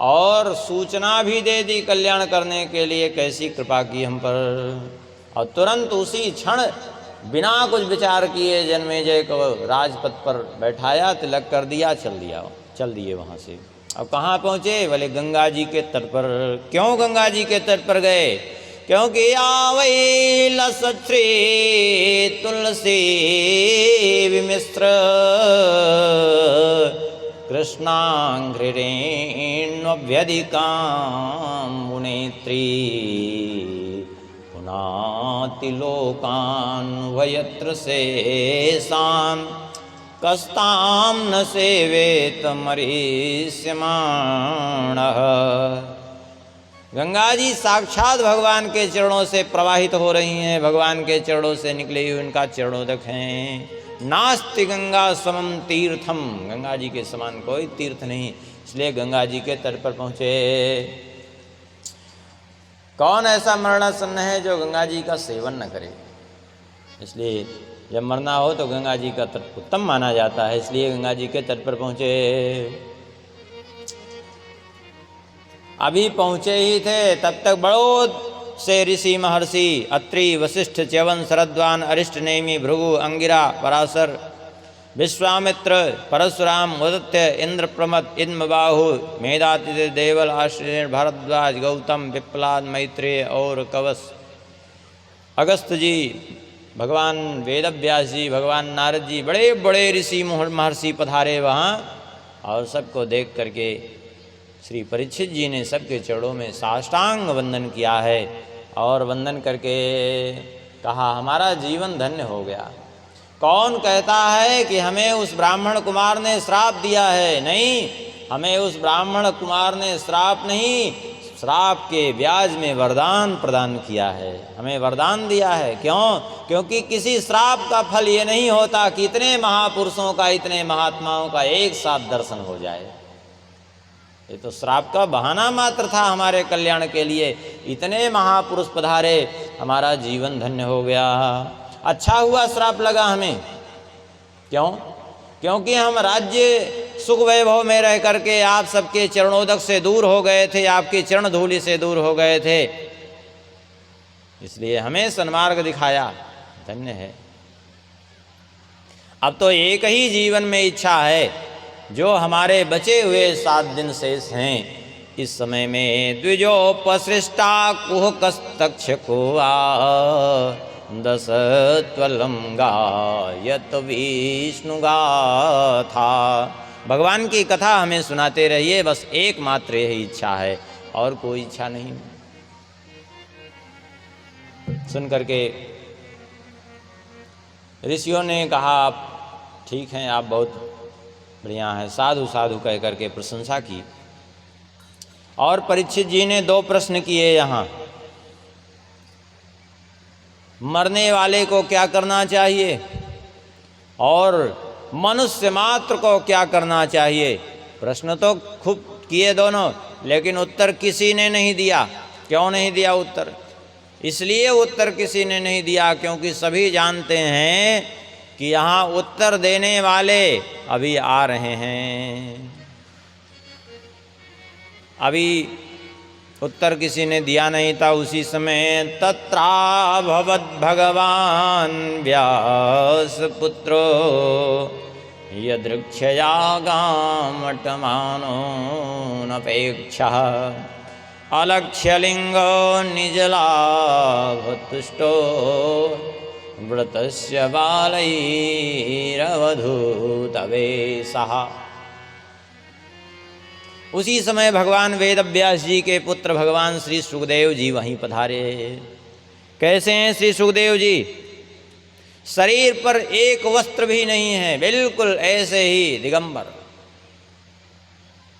और सूचना भी दे दी कल्याण करने के लिए। कैसी कृपा की हम पर। और तुरंत उसी क्षण बिना कुछ विचार किए जन्मेजय को राजपथ पर बैठाया, तिलक कर दिया, चल दिए वहाँ से। अब कहाँ पहुँचे? बोले गंगा जी के तट पर। क्यों गंगा जी के तट पर गए? क्योंकि आवै लसच्छ्री तुलसी विमिश्र कृष्णांघ्रिरेण्यभ्यधिकां मुनेत्री पुनातिलोकान् वयत्र शेषां कस्तां न सेवेत मरीष्यमाणः। गंगा जी साक्षात भगवान के चरणों से प्रवाहित हो रही हैं, भगवान के चरणों से निकले हुए उनका चरणोदक हैं। नास्ति गंगा समम तीर्थम, गंगा जी के समान कोई तीर्थ नहीं। इसलिए गंगा जी के तट पर पहुँचे। कौन ऐसा मरणासन्न है जो गंगा जी का सेवन न करे? इसलिए जब मरना हो तो गंगा जी का तट उत्तम माना जाता है, इसलिए गंगा जी के तट पर पहुँचे। अभी पहुँचे ही थे, तब तक बड़ों से ऋषि महर्षि अत्रि, वशिष्ठ, च्यवन, शरद्वान, अरिष्ट, नेमि, भृगु, अंगिरा, पराशर, विश्वामित्र, परशुराम, उदत्य, इंद्र, प्रमद, इद्मबाहु, मेधातिथि, देवल, आश्रयण, भारद्वाज, गौतम, पिप्पलाद, मैत्रेय और कवश, अगस्त जी, भगवान वेदव्यास जी, भगवान नारद जी, बड़े बड़े ऋषि महर्षि पधारे वहाँ। और सबको देख करके श्री परीक्षित जी ने सबके चरणों में साष्टांग वंदन किया है और वंदन करके कहा हमारा जीवन धन्य हो गया। कौन कहता है कि हमें उस ब्राह्मण कुमार ने श्राप दिया है? नहीं, हमें उस ब्राह्मण कुमार ने श्राप नहीं, श्राप के ब्याज में वरदान प्रदान किया है, हमें वरदान दिया है। क्यों? क्योंकि किसी श्राप का फल ये नहीं होता कि इतने महापुरुषों का, इतने महात्माओं का एक साथ दर्शन हो जाए। ये तो श्राप का बहाना मात्र था हमारे कल्याण के लिए। इतने महापुरुष पधारे, हमारा जीवन धन्य हो गया। अच्छा हुआ श्राप लगा हमें। क्यों? क्योंकि हम राज्य सुख वैभव में रह करके आप सबके चरणोदक से दूर हो गए थे, आपकी चरण धूलि से दूर हो गए थे, इसलिए हमें सन्मार्ग दिखाया, धन्य है। अब तो एक ही जीवन में इच्छा है, जो हमारे बचे हुए 7 दिन शेष हैं, इस समय में द्विजोपसृष्टा कुहकस्तक्षको दश त्वलं गायत विष्णुगाथा। भगवान की कथा हमें सुनाते रहिए, बस एकमात्र यही इच्छा है, और कोई इच्छा नहीं। सुन करके ऋषियों ने कहा आप ठीक हैं, आप बहुत बढ़िया हैं, साधु साधु कह करके प्रशंसा की। और परीक्षित जी ने 2 प्रश्न किए यहाँ। मरने वाले को क्या करना चाहिए और मनुष्य मात्र को क्या करना चाहिए? प्रश्न तो खूब किए दोनों, लेकिन उत्तर किसी ने नहीं दिया। क्यों नहीं दिया उत्तर? इसलिए उत्तर किसी ने नहीं दिया क्योंकि सभी जानते हैं कि यहाँ उत्तर देने वाले अभी आ रहे हैं। अभी उत्तर किसी ने दिया नहीं था। उसी समय तत्राभवद् भगवान व्यास पुत्रो यदृक्षया गामटमानो नपेक्षः अलक्ष्यलिंगो निजलाभतुष्टो व्रतस्य बालैरवधूतवेशः। उसी समय भगवान वेदव्यास जी के पुत्र भगवान श्री सुखदेव जी वहीं पधारे। कैसे हैं श्री सुखदेव जी? शरीर पर एक वस्त्र भी नहीं है, बिल्कुल ऐसे ही दिगंबर,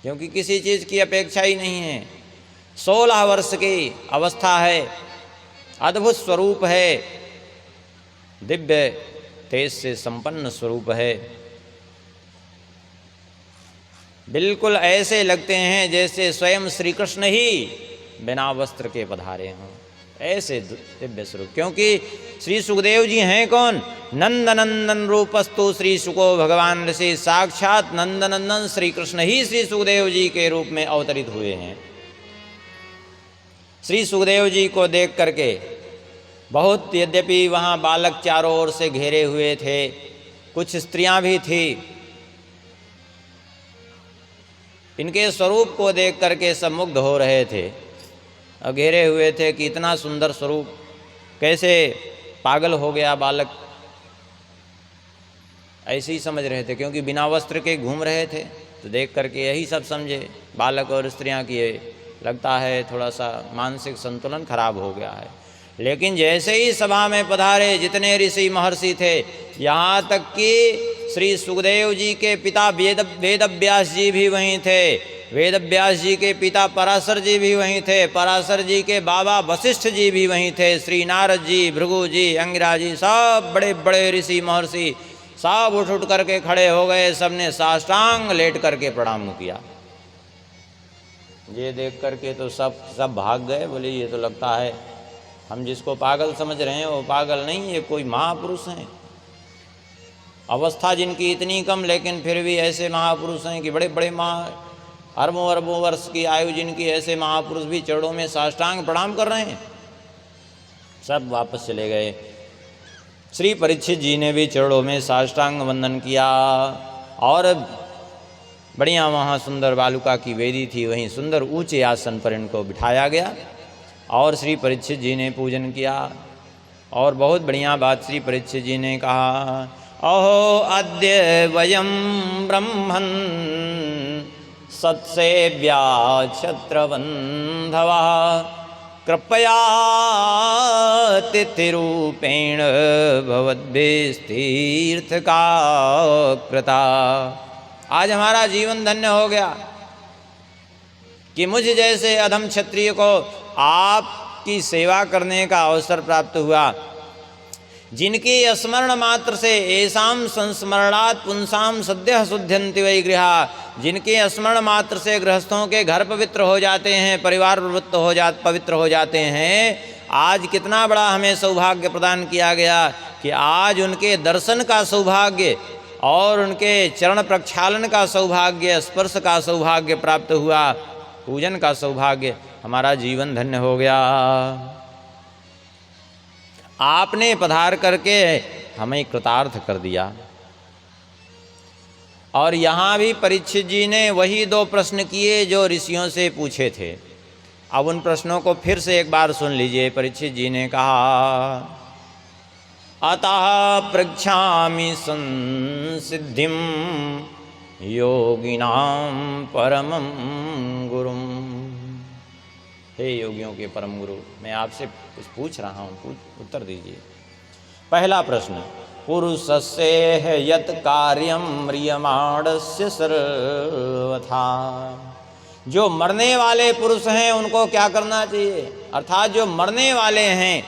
क्योंकि किसी चीज की अपेक्षा ही नहीं है। 16 वर्ष की अवस्था है, अद्भुत स्वरूप है, दिव्य तेज से संपन्न स्वरूप है। बिल्कुल ऐसे लगते हैं जैसे स्वयं श्री कृष्ण ही बिना वस्त्र के पधारे हों, ऐसे दिव्य स्वरूप। क्योंकि श्री सुखदेव जी हैं कौन? नंदनंदन रूपस्तु श्री सुको भगवान ऋषि। साक्षात नंदनंदन श्री कृष्ण ही श्री सुखदेव जी के रूप में अवतरित हुए हैं। श्री सुखदेव जी को देख करके बहुत, यद्यपि वहाँ बालक चारों ओर से घेरे हुए थे, कुछ स्त्रियां भी थी, इनके स्वरूप को देख करके सब मुग्ध हो रहे थे और घेरे हुए थे कि इतना सुंदर स्वरूप, कैसे पागल हो गया बालक, ऐसे ही समझ रहे थे। क्योंकि बिना वस्त्र के घूम रहे थे, तो देख करके यही सब समझे बालक और स्त्रियां कि लगता है थोड़ा सा मानसिक संतुलन खराब हो गया है। लेकिन जैसे ही सभा में पधारे जितने ऋषि महर्षि थे, यहाँ तक कि श्री सुखदेव जी के पिता वेदव्यास जी भी वहीं थे, वेदव्यास जी के पिता पराशर जी भी वहीं थे, पराशर जी के बाबा वशिष्ठ जी भी वहीं थे, श्री नारद जी, भृगु जी, अंगिरा जी, सब बड़े बड़े ऋषि महर्षि सब उठ करके खड़े हो गए। सबने साष्टांग लेट करके प्रणाम किया। ये देख करके तो सब भाग गए। बोले ये तो लगता है हम जिसको पागल समझ रहे हैं वो पागल नहीं, ये कोई महापुरुष हैं। अवस्था जिनकी इतनी कम, लेकिन फिर भी ऐसे महापुरुष हैं कि बड़े बड़े अरबों अरबों वर्ष की आयु जिनकी, ऐसे महापुरुष भी चरणों में साष्टांग प्रणाम कर रहे हैं। सब वापस चले गए। श्री परीक्षित जी ने भी चरणों में साष्टांग वंदन किया और बढ़िया वहाँ सुंदर बालुका की वेदी थी, वहीं सुंदर ऊंचे आसन पर इनको बिठाया गया और श्री परीक्षित जी ने पूजन किया। और बहुत बढ़िया बात श्री परीक्षित जी ने कहा, अहो अद्य वयं ब्रह्मन् सत्सेव्या क्षत्रबन्धवा कृपया तिथिरूपेण भवद्भिस्तीर्थका कृता। आज हमारा जीवन धन्य हो गया कि मुझ जैसे अधम क्षत्रिय को आपकी सेवा करने का अवसर प्राप्त हुआ, जिनकी स्मरण मात्र से येषां संस्मरणात् पुंसां सद्यः शुद्ध्यन्ति वै गृहा, जिनके स्मरण मात्र से गृहस्थों के घर पवित्र हो जाते हैं, परिवार पवित्र हो जाते हैं। आज कितना बड़ा हमें सौभाग्य प्रदान किया गया कि आज उनके दर्शन का सौभाग्य और उनके चरण प्रक्षालन का सौभाग्य, स्पर्श का सौभाग्य प्राप्त हुआ, पूजन का सौभाग्य, हमारा जीवन धन्य हो गया। आपने पधार करके हमें कृतार्थ कर दिया। और यहाँ भी परीक्षित जी ने वही 2 प्रश्न किए जो ऋषियों से पूछे थे। अब उन प्रश्नों को फिर से एक बार सुन लीजिए। परीक्षित जी ने कहा, अतः पृच्छामि संसिद्धिं योगिनां परमं गुरुं। हे योगियों के परम गुरु, मैं आपसे कुछ पूछ रहा हूँ, उत्तर दीजिए। पहला प्रश्न, पुरुषस्य यत् कार्यं म्रियमाणस्य सर्वथा। जो मरने वाले पुरुष हैं उनको क्या करना चाहिए? अर्थात जो मरने वाले हैं,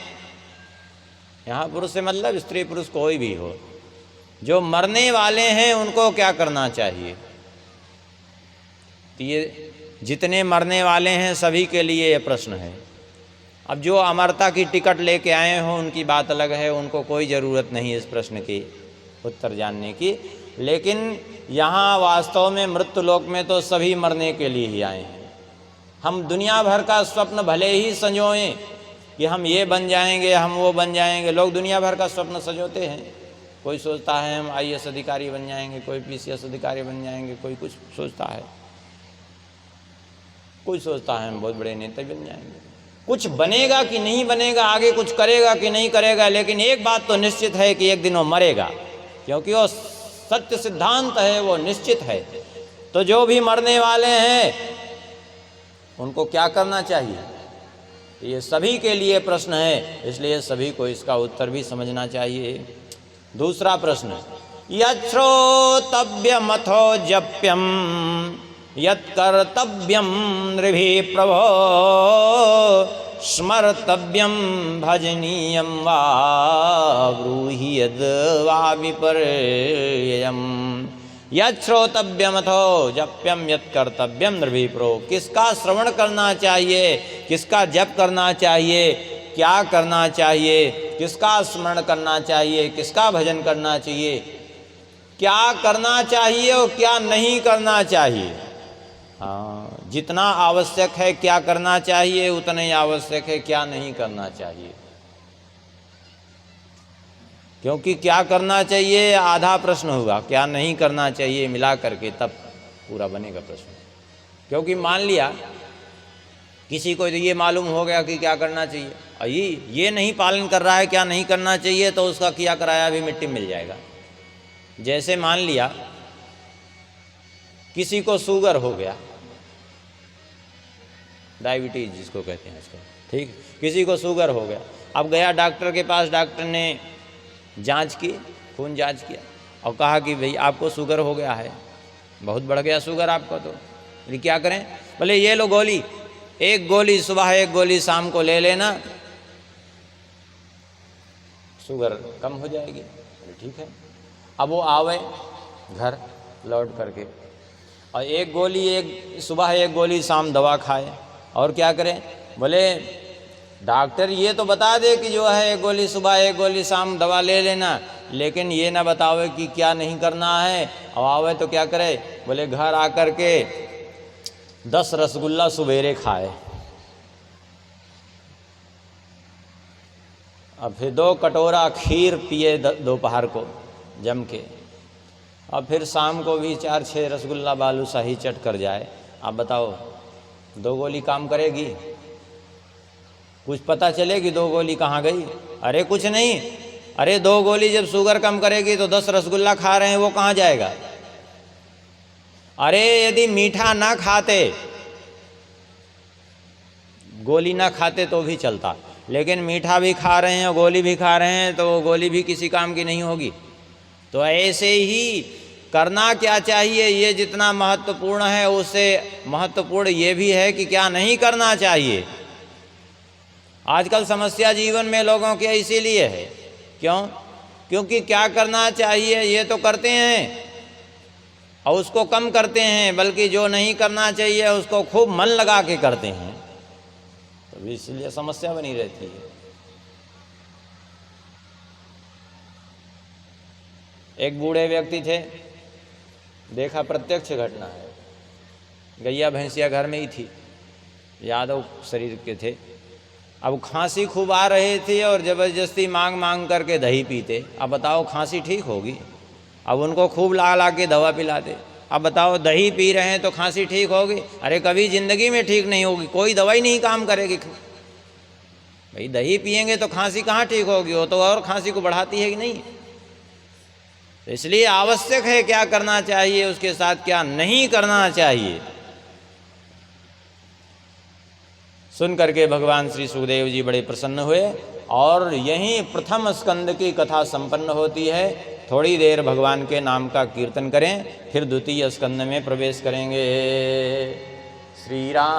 यहाँ पुरुष से मतलब स्त्री पुरुष कोई भी हो, जो मरने वाले हैं उनको क्या करना चाहिए? तो ये जितने मरने वाले हैं सभी के लिए ये प्रश्न है। अब जो अमरता की टिकट लेके आए हों उनकी बात अलग है, उनको कोई ज़रूरत नहीं इस प्रश्न की उत्तर जानने की। लेकिन यहाँ वास्तव में मृत्युलोक में तो सभी मरने के लिए ही आए हैं। हम दुनिया भर का स्वप्न भले ही संजोएं कि हम ये बन जाएंगे, हम वो बन जाएंगे। लोग दुनिया भर का स्वप्न संजोते हैं। कोई सोचता है हम IAS अधिकारी बन जाएंगे, कोई PCS अधिकारी बन जाएंगे, कोई कुछ सोचता है, कोई सोचता है हम बहुत बड़े नेता बन जाएंगे। कुछ बनेगा कि नहीं बनेगा, आगे कुछ करेगा कि नहीं करेगा, लेकिन एक बात तो निश्चित है कि एक दिन वो मरेगा, क्योंकि वो सत्य सिद्धांत है, वो निश्चित है। तो जो भी मरने वाले हैं उनको क्या करना चाहिए, ये सभी के लिए प्रश्न है, इसलिए सभी को इसका उत्तर भी समझना चाहिए। दूसरा प्रश्न, यच्छ्रोतव्यमथो जप्यम यत्कर्तव्यम नृभिः प्रभो स्मर्तव्यम भजनीयम वा ब्रूहि यद् वा विपर्ययम्। यच्छ्रोतव्यमथो जप्यम यत्कर्तव्यम नृभिः प्रभो, किसका श्रवण करना चाहिए, किसका जप करना चाहिए, क्या करना चाहिए, किसका स्मरण करना चाहिए, किसका भजन करना चाहिए, क्या करना चाहिए और क्या नहीं करना चाहिए। हाँ, जितना आवश्यक है क्या करना चाहिए, उतना ही आवश्यक है क्या नहीं करना चाहिए। क्योंकि क्या करना चाहिए आधा प्रश्न होगा, क्या नहीं करना चाहिए मिला करके तब पूरा बनेगा प्रश्न। क्योंकि मान लिया किसी को ये मालूम हो गया कि क्या करना चाहिए, और ये नहीं पालन कर रहा है क्या नहीं करना चाहिए, तो उसका किया कराया भी मिट्टी में मिल जाएगा। जैसे मान लिया किसी को शुगर हो गया, डायबिटीज जिसको कहते हैं आजकल, ठीक, किसी को शुगर हो गया। अब गया डॉक्टर के पास, डॉक्टर ने जांच की, खून जांच किया और कहा कि भाई आपको शुगर हो गया है, बहुत बढ़ गया शुगर आपका, तो क्या करें। बोले ये लो गोली, एक गोली सुबह एक गोली शाम को ले लेना, शुगर कम हो जाएगी। ठीक है। अब वो आवे घर लौट करके और एक गोली, एक सुबह एक गोली शाम दवा खाए, और क्या करें। बोले डॉक्टर ये तो बता दे कि जो है एक गोली सुबह एक गोली शाम दवा ले लेना, लेकिन ये ना बतावे कि क्या नहीं करना है। अब आवे तो क्या करे। बोले घर आकर के 10 रसगुल्ला सवेरे खाए, और फिर 2 कटोरा खीर पिए दोपहर को जम के, और फिर शाम को भी 4-6 रसगुल्ला बालूशाही चट कर जाए। आप बताओ 2 गोली काम करेगी? कुछ पता चलेगी 2 गोली कहाँ गई? अरे कुछ नहीं। अरे 2 गोली जब शुगर कम करेगी तो 10 रसगुल्ला खा रहे हैं वो कहाँ जाएगा? अरे यदि मीठा ना खाते, गोली ना खाते तो भी चलता, लेकिन मीठा भी खा रहे हैं, गोली भी खा रहे हैं, तो वो गोली भी किसी काम की नहीं होगी। तो ऐसे ही करना क्या चाहिए ये जितना महत्वपूर्ण है, उससे महत्वपूर्ण ये भी है कि क्या नहीं करना चाहिए। आजकल समस्या जीवन में लोगों की इसीलिए है। क्यों? क्योंकि क्या करना चाहिए ये तो करते हैं और उसको कम करते हैं, बल्कि जो नहीं करना चाहिए उसको खूब मन लगा के करते हैं, तो इसलिए समस्या बनी रहती है। एक बूढ़े व्यक्ति थे, देखा, प्रत्यक्ष घटना है। गैया भैंसिया घर में ही थी, यादव शरीर के थे। अब खांसी खूब आ रही थी और ज़बरदस्ती मांग मांग करके दही पीते। अब बताओ खांसी ठीक होगी? अब उनको खूब ला ला के दवा पिलाते। अब बताओ दही पी रहे हैं तो खांसी ठीक होगी? अरे कभी ज़िंदगी में ठीक नहीं होगी, कोई दवाई नहीं काम करेगी। भाई दही पिएंगे तो खांसी कहाँ ठीक होगी? वो तो और खांसी को बढ़ाती है कि नहीं। तो इसलिए आवश्यक है क्या करना चाहिए, उसके साथ क्या नहीं करना चाहिए। सुन करके भगवान श्री सुखदेव जी बड़े प्रसन्न हुए और यहीं प्रथम स्कंद की कथा संपन्न होती है। थोड़ी देर भगवान के नाम का कीर्तन करें, फिर द्वितीय स्कंद में प्रवेश करेंगे। श्री राम